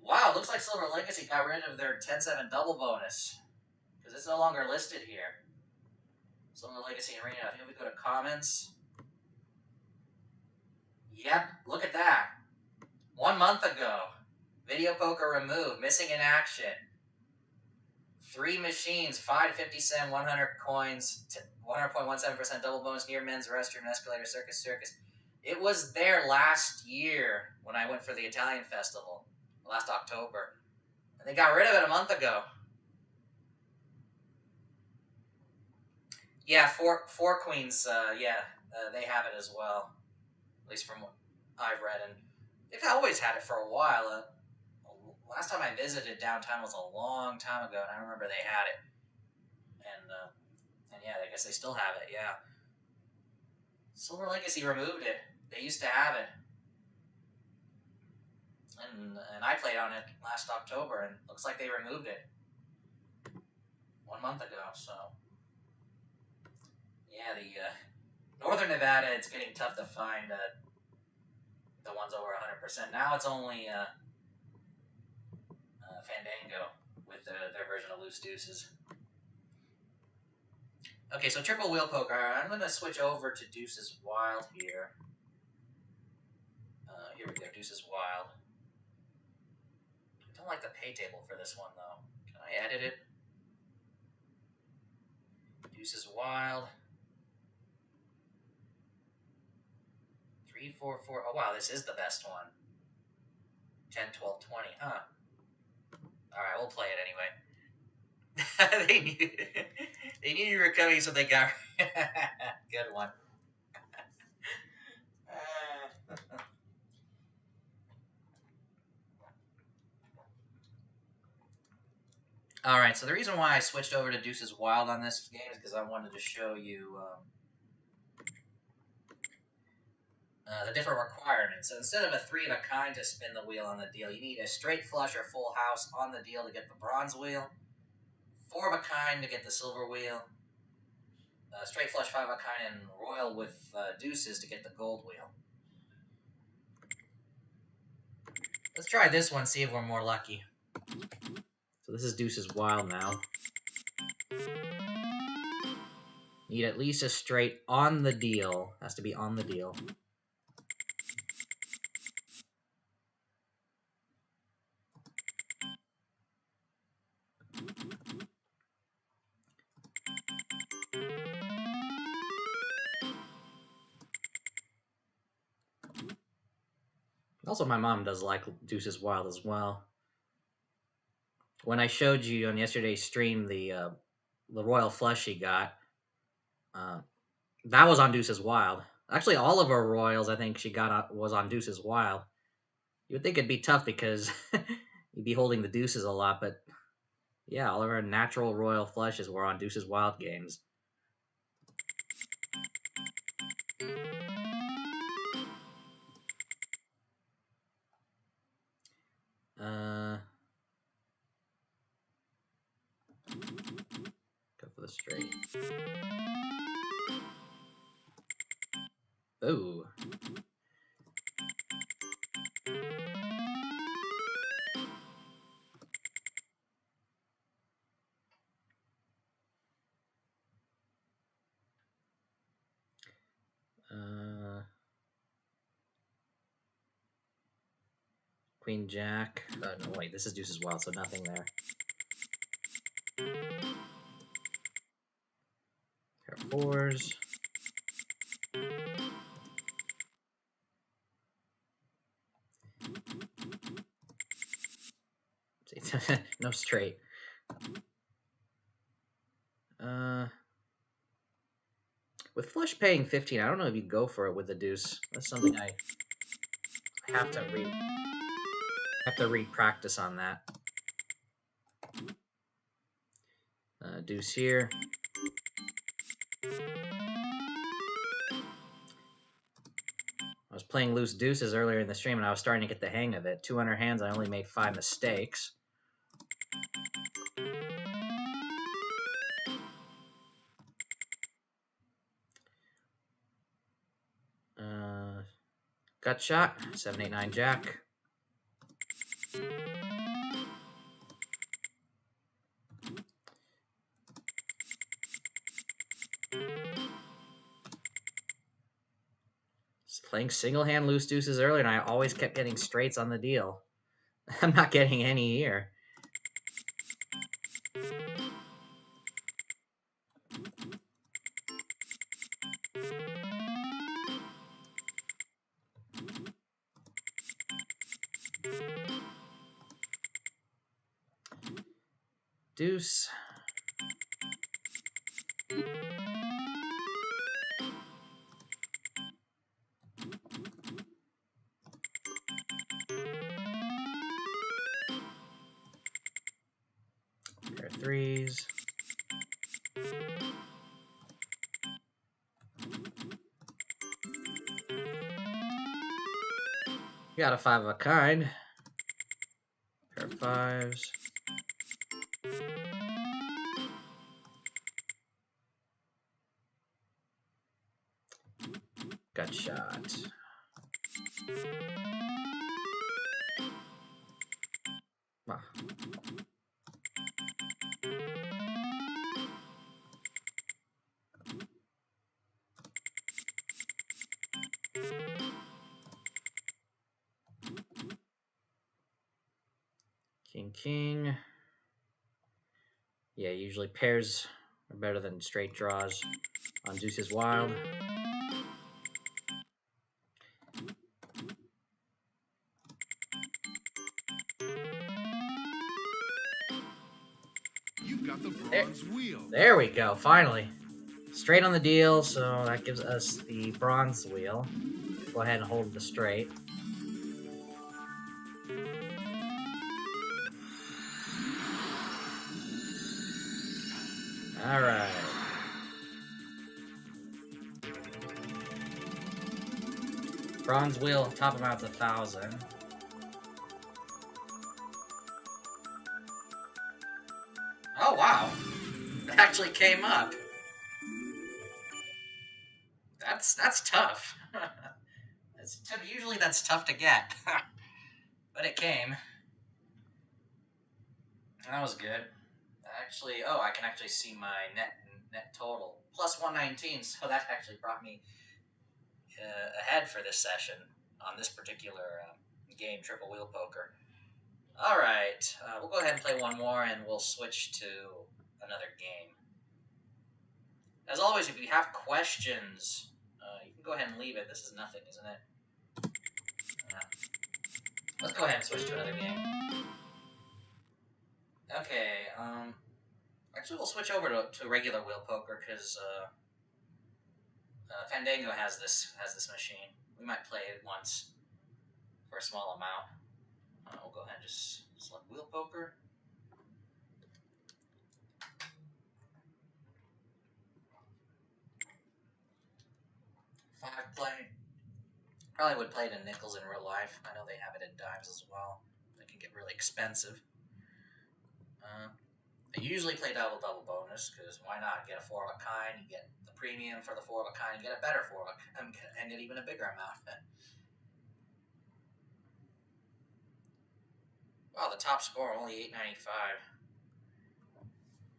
Wow, looks like Silver Legacy got rid of their 10-7 double bonus because it's no longer listed here. Silver Legacy Arena. I think we go to comments. Yep, look at that. 1 month ago, video poker removed, missing in action. 3 machines, 5 to 50 cent, 100 coins, 100.17% double bonus near men's restroom, escalator, circus. It was there last year when I went for the Italian festival, last October. And they got rid of it a month ago. Yeah, four queens, they have it as well. At least from what I've read. And they've always had it for a while. Last time I visited downtown was a long time ago, and I remember they had it. And yeah, I guess they still have it, yeah. Silver Legacy removed it. They used to have it. And I played on it last October, and looks like they removed it 1 month ago, so... Yeah, the Northern Nevada, it's getting tough to find the ones over 100%. Now it's only Fandango with their version of Loose Deuces. Okay, so triple wheel poker. I'm going to switch over to Deuces Wild here. Here we go, Deuces Wild. I don't like the pay table for this one, though. Can I edit it? Deuces Wild. 3, 4, 4. Oh, wow, this is the best one. 10, 12, 20, huh? Alright, we'll play it anyway. they knew you were coming, so they got... Good one. Alright, so the reason why I switched over to Deuces Wild on this game is because I wanted to show you the different requirements. So instead of a 3 of a kind to spin the wheel on the deal, you need a straight flush or full house on the deal to get the bronze wheel, 4 of a kind to get the silver wheel, straight flush 5 of a kind, and royal with deuces to get the gold wheel. Let's try this one, see if we're more lucky. So this is Deuces Wild now. Need at least a straight on the deal. Has to be on the deal. Also, my mom does like Deuces Wild as well. When I showed you on yesterday's stream the royal flush she got, that was on Deuces Wild. Actually, all of her royals, I think she got was on Deuces Wild. You would think it'd be tough because you'd be holding the deuces a lot, but yeah, all of her natural royal flushes were on Deuces Wild games. Go for the straight. Ooh. Queen Jack. No, wait, this is deuces wild, so nothing there. Pair of fours. No straight. With flush paying 15, I don't know if you go for it with the deuce. That's something I have to re-practice on that. Deuce here. I was playing loose deuces earlier in the stream, and I was starting to get the hang of it. 200 hands, I only made 5 mistakes. Gut shot, 7, 8, 9 jack. Just playing single hand loose deuces earlier, and I always kept getting straights on the deal. I'm not getting any here. Deuce. Pair of threes. Got a 5 of a kind. Pair of fives. Gut shot. Ah. King, king. Yeah, usually pairs are better than straight draws on Deuces Wild. You got the bronze wheel. There we go, finally. Straight on the deal, so that gives us the bronze wheel. Go ahead and hold the straight. Alright. Bronze wheel, top amount's 1,000. Oh wow! It actually came up. That's tough. Usually that's tough to get. But it came. That was good. Actually, oh, I can actually see my net total. Plus 119, so that actually brought me ahead for this session on this particular game, Triple Wheel Poker. Alright, we'll go ahead and play one more, and we'll switch to another game. As always, if you have questions, you can go ahead and leave it. This is nothing, isn't it? Let's go ahead and switch to another game. Okay, actually we'll switch over to regular wheel poker, because Fandango has this machine. We might play it once for a small amount. We'll go ahead and just select wheel poker. Five play. Probably would play it in nickels in real life. I know they have it in dimes as well. They can get really expensive. I usually play double bonus, because why not? Get a 4 of a kind, you get the premium for the 4 of a kind, you get a better 4 of a kind, and get even a bigger amount. Wow, the top score only 895.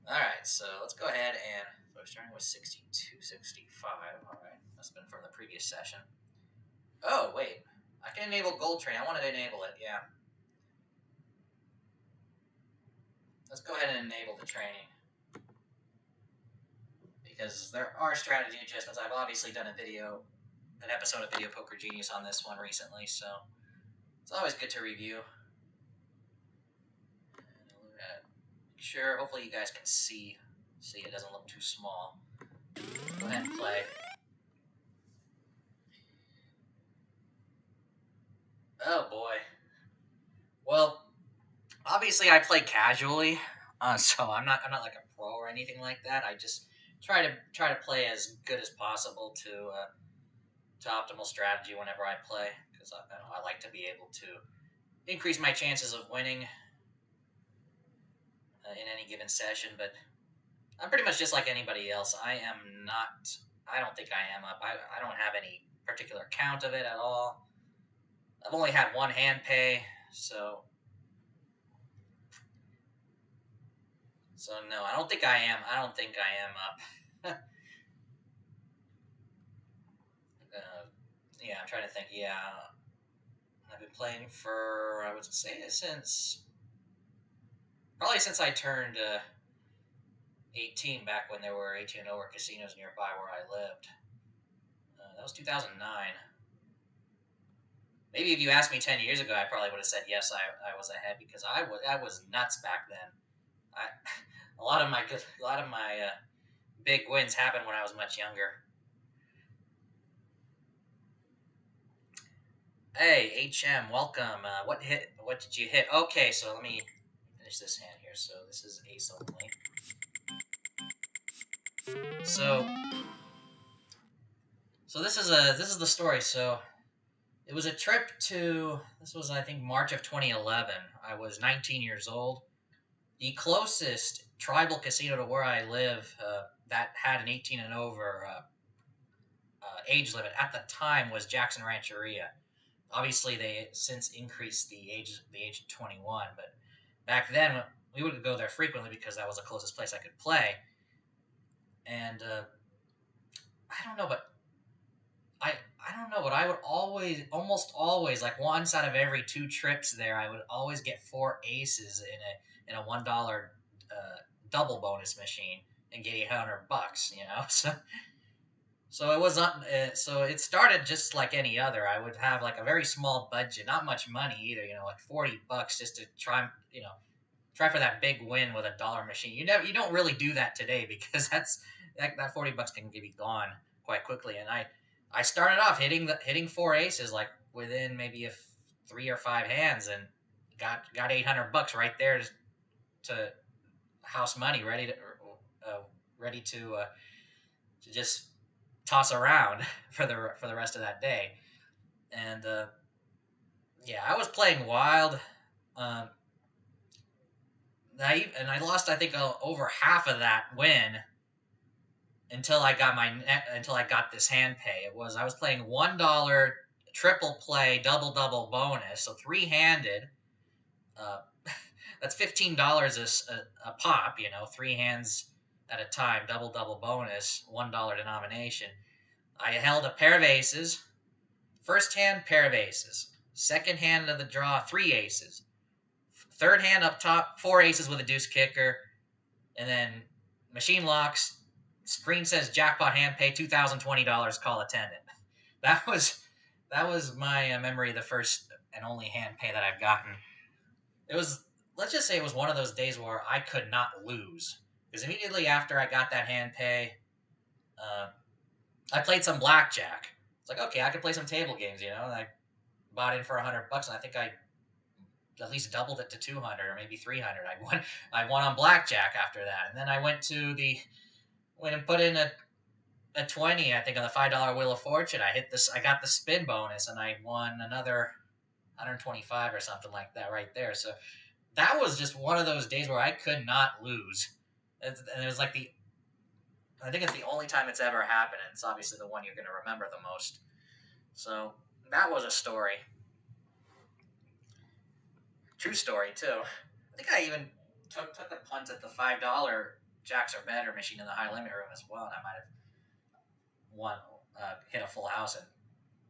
Alright, so let's go ahead and so we're starting with 6265. Alright, must have been from the previous session. Oh, wait. I can enable Gold Train. I wanted to enable it, yeah. let's go ahead and enable the training, because there are strategy adjustments. I've obviously done an episode of Video Poker Genius on this one recently, so it's always good to review. Sure, hopefully you guys can see it doesn't look too small. Go ahead and play. Oh boy. Well, obviously I play casually, so I'm not like a pro or anything like that. I just try to play as good as possible to optimal strategy whenever I play, because I like to be able to increase my chances of winning in any given session. But I'm pretty much just like anybody else. I am not. I don't think I am up. I don't have any particular count of it at all. I've only had one hand pay, so no, I don't think I am. I don't think I am up. Yeah, I'm trying to think. Yeah, I've been playing for, I would say, since I turned 18, back when there were 18 and over casinos nearby where I lived. That was 2009. Maybe if you asked me 10 years ago, I probably would have said yes. I was ahead, because I was nuts back then. A lot of my big wins happened when I was much younger. Hey, HM, welcome. What did you hit? Okay, so let me finish this hand here. So this is ace only. So this is the story. So it was a trip to, this was, I think, March of 2011. I was 19 years old. The closest tribal casino to where I live that had an 18 and over age limit at the time was Jackson Rancheria. Obviously, they since increased the age to 21, but back then we would go there frequently because that was the closest place I could play. And I don't know, but I don't know, but I would almost always, like once out of every two trips there, I would always get four aces in a $1 double bonus machine and get $800. So it was not. So it started just like any other. I would have like a very small budget, not much money either. Like $40 just to try for that big win with a dollar machine. You don't really do that today, because that $40 can be gone quite quickly. And I started off hitting four aces like within maybe 3 or 5 hands, and got $800 right there to house money, ready to just toss around for the rest of that day. And yeah, I was playing wild. Um, I lost, I think, over half of that win until I got this hand pay. I was playing $1 triple play double bonus, so three handed. Uh, that's $15 a pop. Three hands at a time, double bonus, $1 denomination. I held a pair of aces. First hand, pair of aces. Second hand of the draw, three aces. Third hand up top, four aces with a deuce kicker. And then machine locks. Screen says jackpot hand pay, $2,020, call attendant. That was my memory of the first and only hand pay that I've gotten. It was, let's just say it was one of those days where I could not lose. Because immediately after I got that hand pay, I played some blackjack. It's like, okay, I could play some table games, And I bought in for $100, and I think I at least doubled it to 200 or maybe 300. I won on blackjack after that, and then I went and put in a 20, I think, on the $5 Wheel of Fortune. I got the spin bonus, and I won another 125 or something like that right there. So that was just one of those days where I could not lose, and it was like I think it's the only time it's ever happened, and it's obviously the one you're going to remember the most. So that was a story. True story too. I think I even took a punt at the $5 jacks or better machine in the high limit room as well, and I might have hit a full house and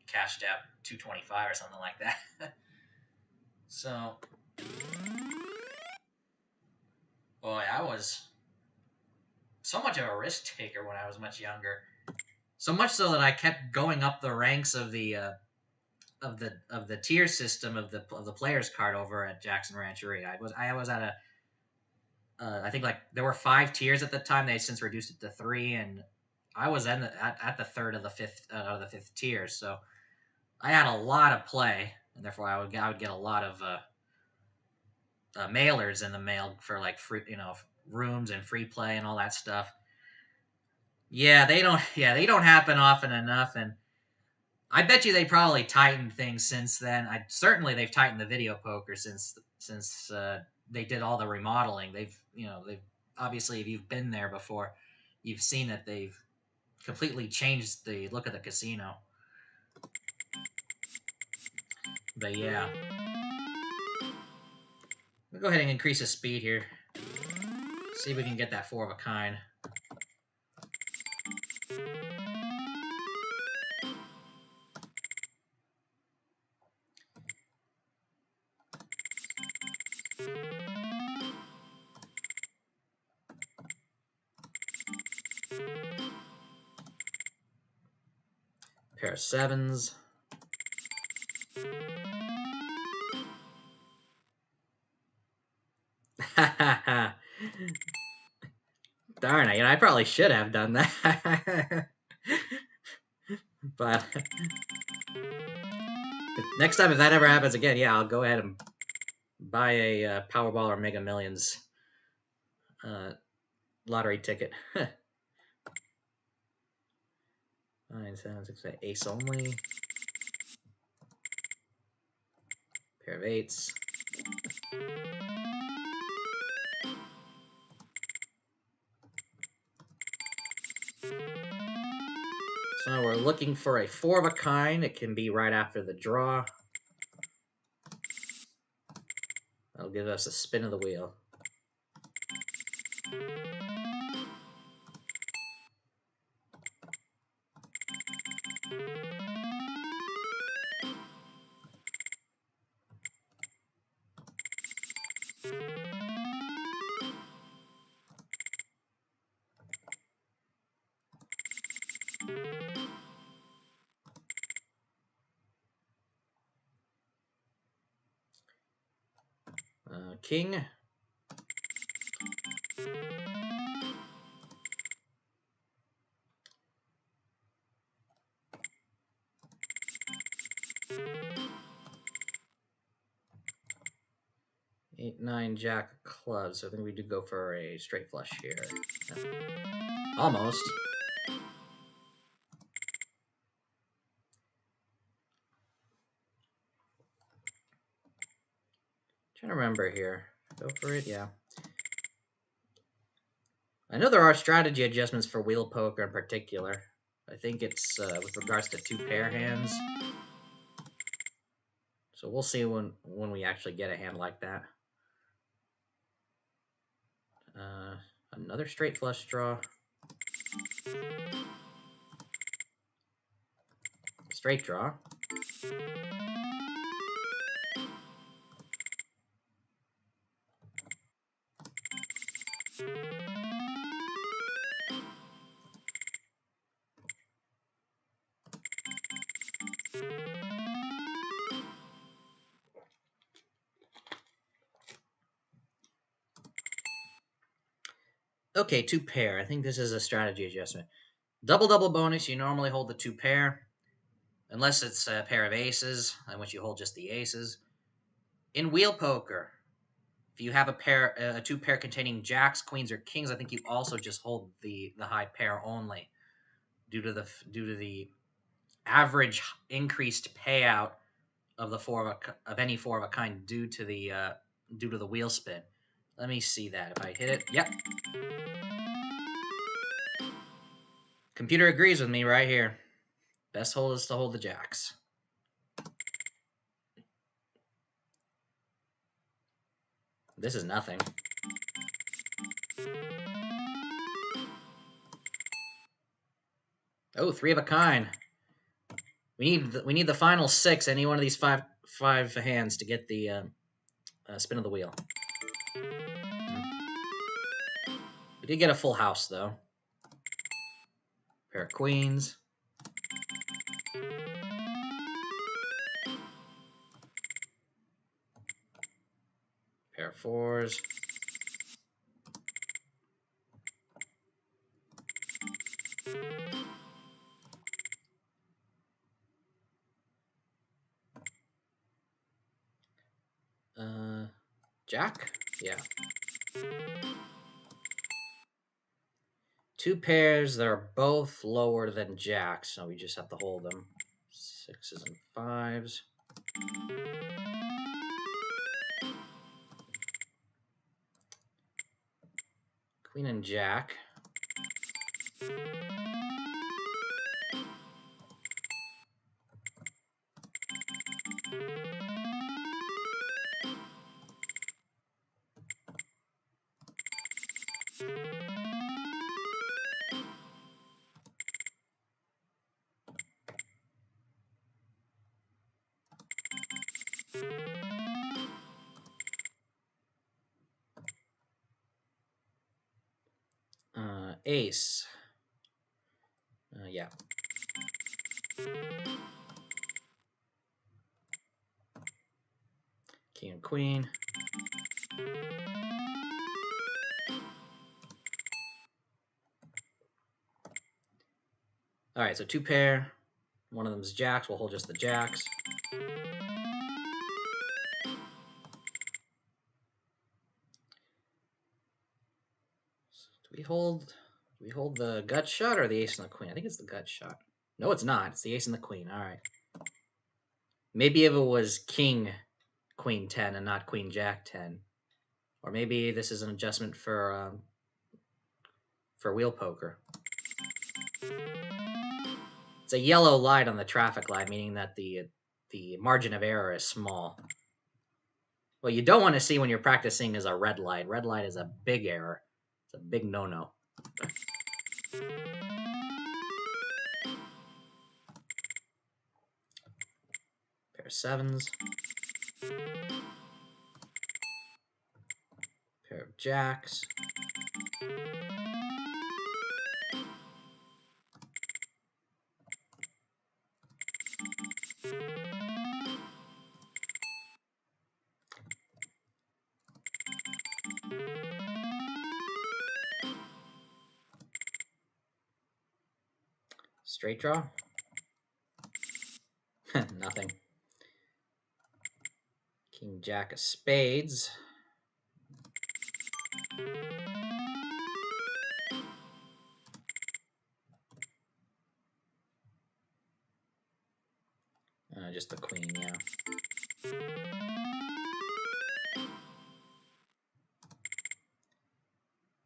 cashed out 225 or something like that. So Boy, I was so much of a risk taker when I was much younger. So much so that I kept going up the ranks of the tier system of the players card over at Jackson Rancheria. I was at a I think like there were 5 tiers at the time. They since reduced it to 3, and I was at the third of the fifth out of the 5th tier. So I had a lot of play, and therefore I would get a lot of mailers in the mail for like free rooms and free play and all that stuff. Yeah, they don't. Yeah, they don't happen often enough, and I bet you they probably tightened things since then. Certainly they've tightened the video poker since they did all the remodeling. They've obviously if you've been there before, you've seen that they've completely changed the look of the casino. But yeah, we'll go ahead and increase the speed here. See if we can get that 4 of a kind. Pair of 7s. Darn it, I probably should have done that. But next time if that ever happens again, yeah, I'll go ahead and buy a Powerball or Mega Millions lottery ticket. 9, 7, 6, 8, ace only. Pair of 8s. So we're looking for a 4 of a kind. It can be right after the draw. That'll give us a spin of the wheel. King. Eight, 9, Jack of clubs. So I think we do go for a straight flush here. Almost. Trying to remember here. Go for it, yeah. I know there are strategy adjustments for wheel poker in particular. I think it's with regards to 2-pair hands. So we'll see when we actually get a hand like that. Another straight flush draw. Straight draw. Okay, 2-pair. I think this is a strategy adjustment. Double bonus, you normally hold the 2-pair. Unless it's a pair of aces, in which you hold just the aces. In wheel poker, if you have a 2-pair containing jacks, queens, or kings, I think you also just hold the high pair only, due to the average increased payout of the any 4 of a kind due to the wheel spin. Let me see that if I hit it. Yep. Computer agrees with me right here. Best hold is to hold the jacks. This is nothing. Oh, 3 of a kind. We need the final 6. Any one of these five hands to get the spin of the wheel. We did get a full house, though. Pair of queens. Pair of fours. Jack? Yeah. Two pairs that are both lower than jacks, so we just have to hold them. Sixes and fives. Queen and jack. Ace. Yeah. King and queen. All right, so two pair. One of them is jacks. We'll hold just the jacks. Do we hold the gut shot or the ace and the queen? I think it's the gut shot. No, it's not. It's the ace and the queen. All right. Maybe if it was king, queen 10 and not queen jack 10. Or maybe this is an adjustment for wheel poker. It's a yellow light on the traffic light, meaning that the margin of error is small. What you don't want to see when you're practicing is a red light. Red light is a big error. It's a big no-no. Pair of sevens. Pair of jacks. Straight draw. Nothing. King jack of spades. Just the queen, yeah.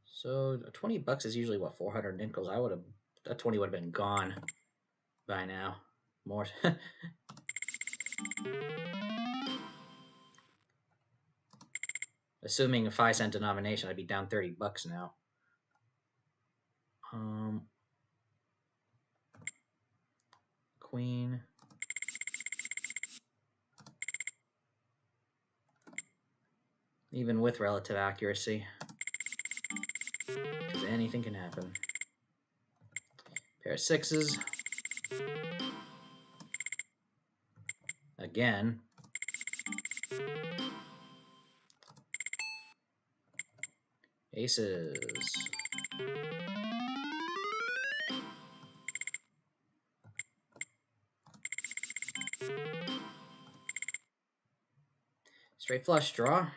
So 20 bucks is usually what, 400 nickels. That 20 would have been gone by now. More. Assuming a 5-cent denomination, I'd be down 30 bucks now. Queen. Even with relative accuracy, because anything can happen. Pair of sixes. Again. Aces. Straight flush draw.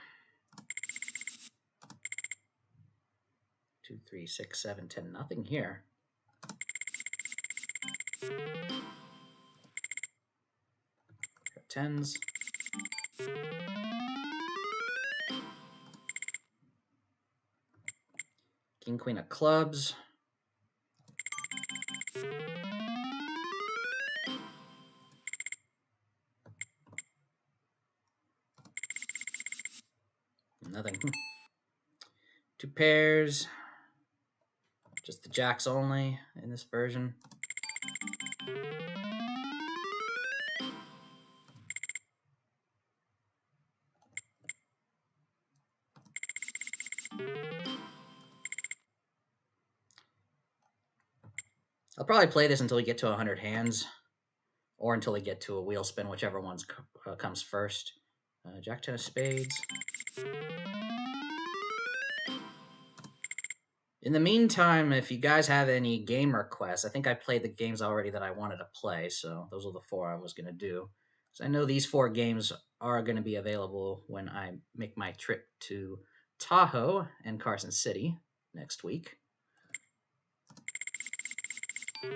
2, 3, 6, 7, 10. Nothing here. Tens. King, queen of clubs. Nothing. Two pairs. Just the jacks only in this version. I'll probably play this until we get to 100 hands, or until we get to a wheel spin, whichever one comes first. Jack ten of spades. In the meantime, if you guys have any game requests, I think I played the games already that I wanted to play, so those are the 4 I was going to do. So I know these 4 games are going to be available when I make my trip to Tahoe and Carson City next week. If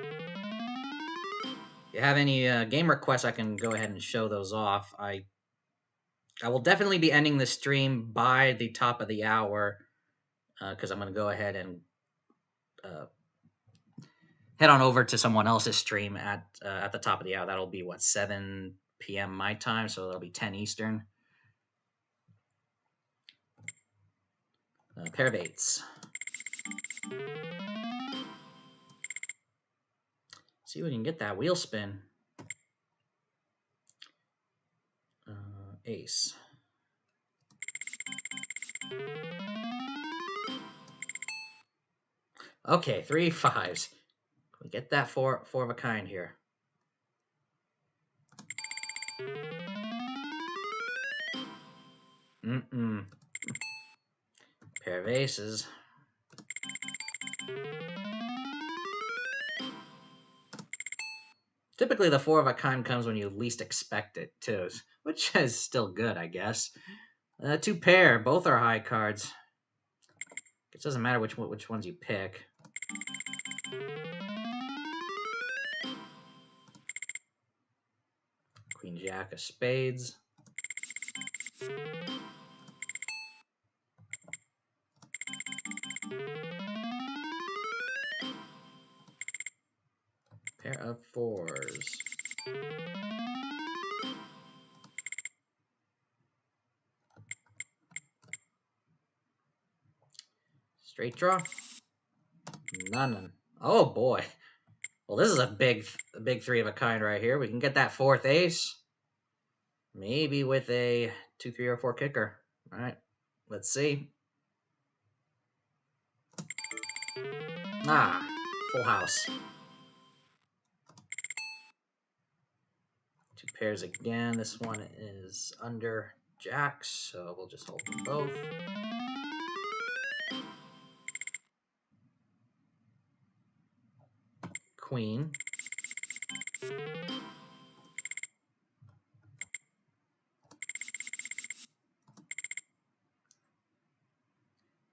you have any game requests, I can go ahead and show those off. I will definitely be ending the stream by the top of the hour, because I'm going to go ahead and head on over to someone else's stream at the top of the hour. That'll be 7 p.m. my time, so that'll be 10 Eastern. Pair of eights. See if we can get that wheel spin. Ace. Okay, 3 5s. Can we get that four of a kind here? Pair of aces. Typically, the 4 of a kind comes when you least expect it, too, which is still good, I guess. 2 pair. Both are high cards. It doesn't matter which ones you pick. Queen Jack of spades. Pair of 4s. Straight draw. None. Oh boy. Well, this is a big 3 of a kind right here. We can get that 4th ace. Maybe with a 2, 3, or 4 kicker. All right. Let's see. Full house. 2 pairs again. This one is under jacks, so we'll just hold them both. Queen.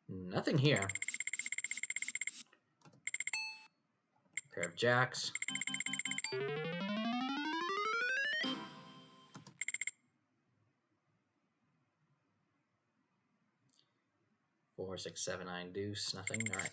Nothing here. Pair of jacks. Four, 6, 7, 9, deuce. Nothing. All right.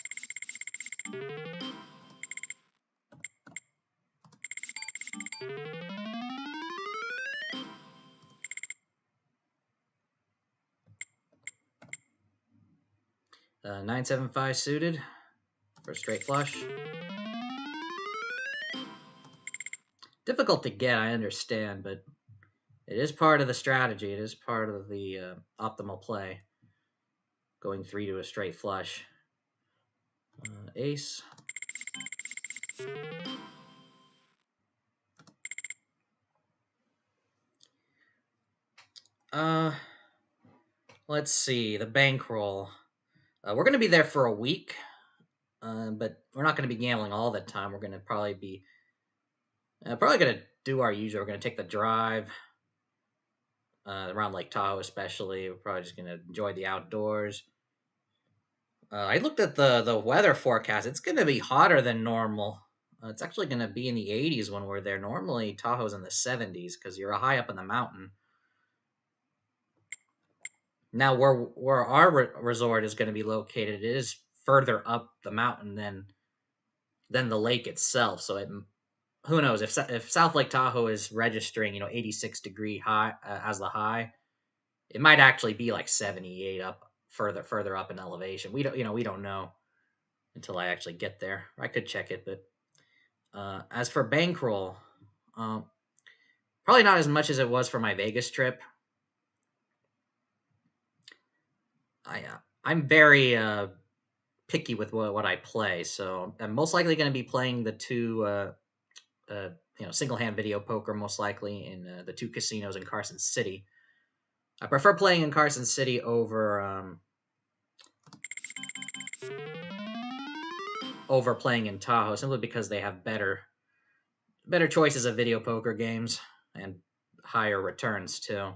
Nine, 7, 5 suited for a straight flush. Difficult to get, I understand, but it is part of the strategy. It is part of the optimal play. Going 3 to a straight flush. Ace. Let's see, the bankroll. We're going to be there for a week, but we're not going to be gambling all the time. We're going to probably be going to do our usual. We're going to take the drive around Lake Tahoe, especially. We're probably just going to enjoy the outdoors. I looked at the weather forecast. It's going to be hotter than normal. It's actually going to be in the 80s when we're there. Normally, Tahoe's in the 70s because you're high up in the mountain. Now, where our resort is going to be located, it is further up the mountain than the lake itself. So who knows if South Lake Tahoe is registering 86-degree high as the high, it might actually be like 78 up further up in elevation. We don't know until I actually get there. I could check it, but as for bankroll, probably not as much as it was for my Vegas trip. I'm very picky with what I play. So I'm most likely going to be playing the two, single hand video poker, most likely in the two casinos in Carson City. I prefer playing in Carson City over playing in Tahoe, simply because they have better choices of video poker games and higher returns too.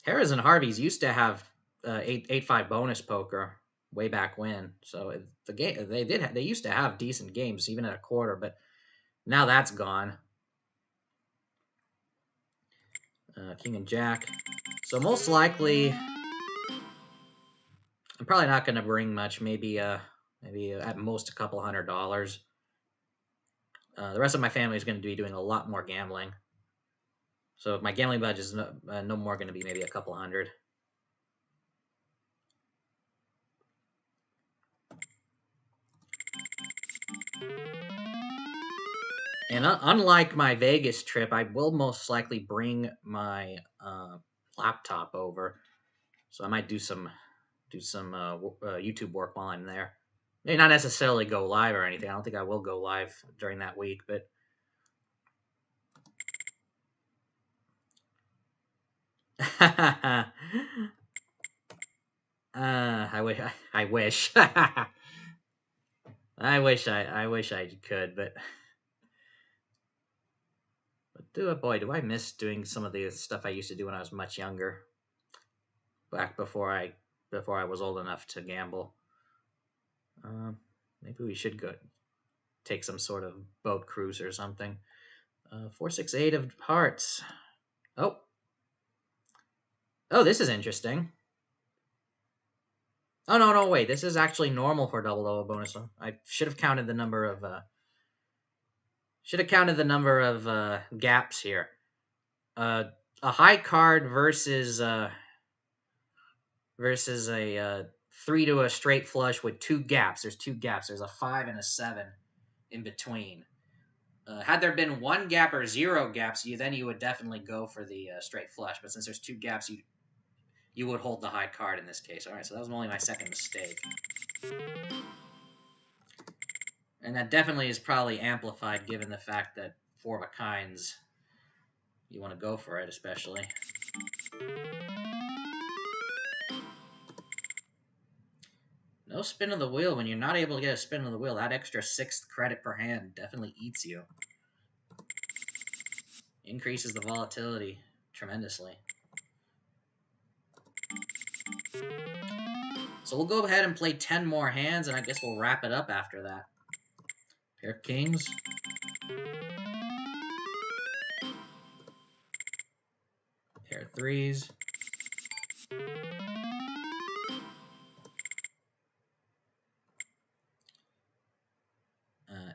Harrah's and Harvey's used to have 8-5 bonus poker way back when, so the game they used to have decent games even at a quarter, but now that's gone. King and Jack. So most likely, I'm probably not going to bring much. Maybe at most a couple $100. The rest of my family is going to be doing a lot more gambling. So my gambling budget is no more going to be maybe a couple hundred. And unlike my Vegas trip, I will most likely bring my laptop over. So I might do some YouTube work while I'm there. Maybe not necessarily go live or anything. I don't think I will go live during that week, but I wish. I wish. I wish I could, but do I miss doing some of the stuff I used to do when I was much younger, back before I was old enough to gamble. Maybe we should go take some sort of boat cruise or something. 4-6-8 of hearts. Oh, this is interesting. Oh no, wait. This is actually normal for double double bonus. I should have counted the number of gaps here. A high card versus a 3 to a straight flush with 2 gaps. There's 2 gaps. There's a 5 and a 7 in between. Had there been 1 gap or 0 gaps, you would definitely go for the straight flush. But since there's 2 gaps, you would hold the high card in this case. All right, so that was only my second mistake. And that definitely is probably amplified given the fact that 4 of a kinds, you want to go for it, especially. No spin of the wheel. When you're not able to get a spin of the wheel, that extra 6th credit per hand definitely eats you. Increases the volatility tremendously. So we'll go ahead and play 10 more hands, and I guess we'll wrap it up after that. Pair of kings. Pair of threes.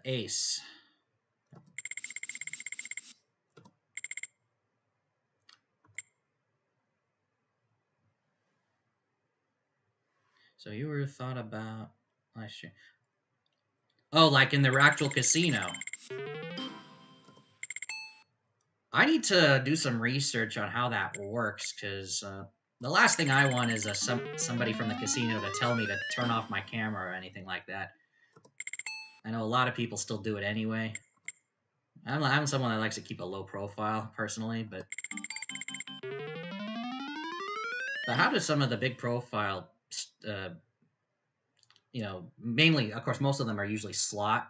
Ace. So you were thought about last year. Oh, like in the actual casino. I need to do some research on how that works, because the last thing I want is somebody from the casino to tell me to turn off my camera or anything like that. I know a lot of people still do it anyway. I'm someone that likes to keep a low profile, personally, but how do some of the big profile, mainly, of course, most of them are usually slot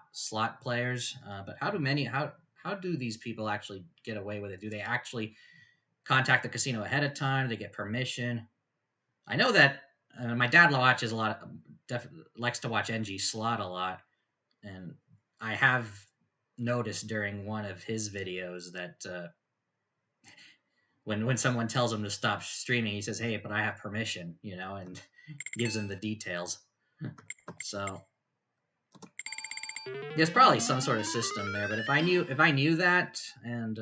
players, but how do these people actually get away with it? Do they actually contact the casino ahead of time? Do they get permission? I know that my dad watches a lot, likes to watch NG Slot a lot, and I have noticed during one of his videos that when someone tells him to stop streaming, he says, "Hey, but I have permission," and gives him the details. So there's probably some sort of system there, but if I knew that, and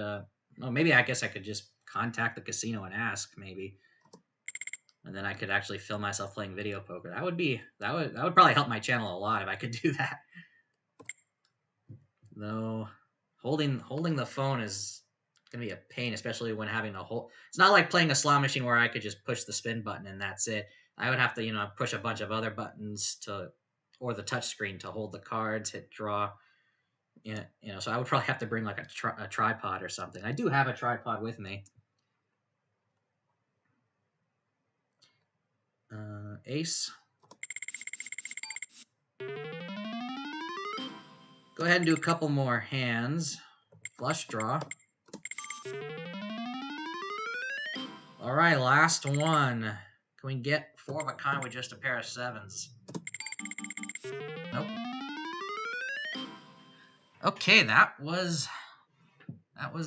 maybe I guess I could just contact the casino and ask, maybe, and then I could actually film myself playing video poker. That would probably help my channel a lot if I could do that. Though holding the phone is gonna be a pain, especially when having a whole. It's not like playing a slot machine where I could just push the spin button and that's it. I would have to, push a bunch of other buttons or the touch screen to hold the cards, hit draw. Yeah, so I would probably have to bring like a tripod or something. I do have a tripod with me. Ace. Go ahead and do a couple more hands. Flush draw. All right, last one. Can we get 4 of a kind with just a pair of 7s? Nope. Okay, that was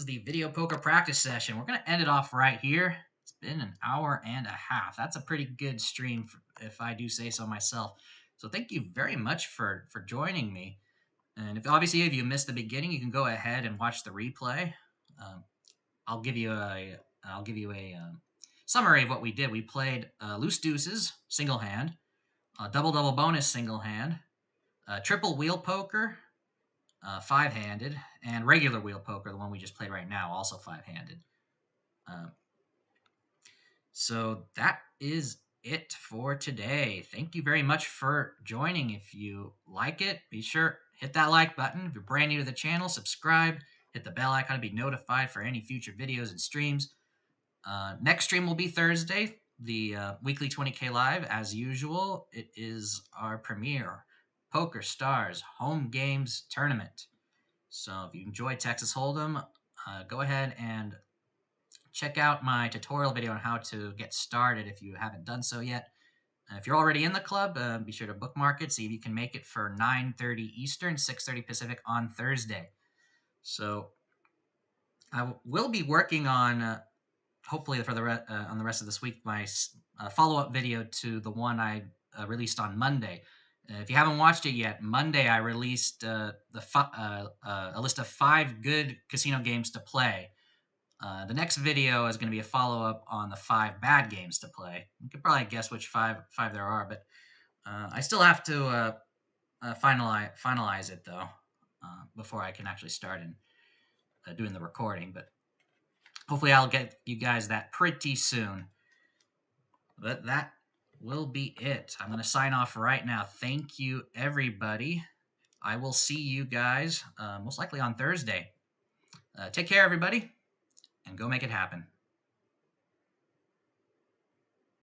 the video poker practice session. We're gonna end it off right here. It's been an hour and a half. That's a pretty good stream, if I do say so myself. So thank you very much for joining me. And if you missed the beginning, you can go ahead and watch the replay. Um, I'll give you a summary of what we did. We played loose deuces single hand, double bonus single hand, triple wheel poker 5-handed, and regular wheel poker, the one we just played right now, also 5-handed. So that is it for today. Thank you very much for joining. If you like it, be sure hit that like button. If you're brand new to the channel, subscribe, hit the bell icon to be notified for any future videos and streams. Next stream will be Thursday, the weekly 20K live. As usual, it is our premiere Poker Stars Home Games Tournament. So if you enjoy Texas Hold'em, go ahead and check out my tutorial video on how to get started if you haven't done so yet. If you're already in the club, be sure to bookmark it, see if you can make it for 9:30 Eastern, 6:30 Pacific on Thursday. So I will be working on, hopefully for on the rest of this week, my follow-up video to the one I released on Monday. If you haven't watched it yet, Monday I released a list of 5 good casino games to play. The next video is going to be a follow-up on the 5 bad games to play. You can probably guess which five there are, but I still have to finalize it, though, before I can actually start doing the recording. But hopefully I'll get you guys that pretty soon. But that will be it. I'm going to sign off right now. Thank you, everybody. I will see you guys most likely on Thursday. Take care, everybody, and go make it happen.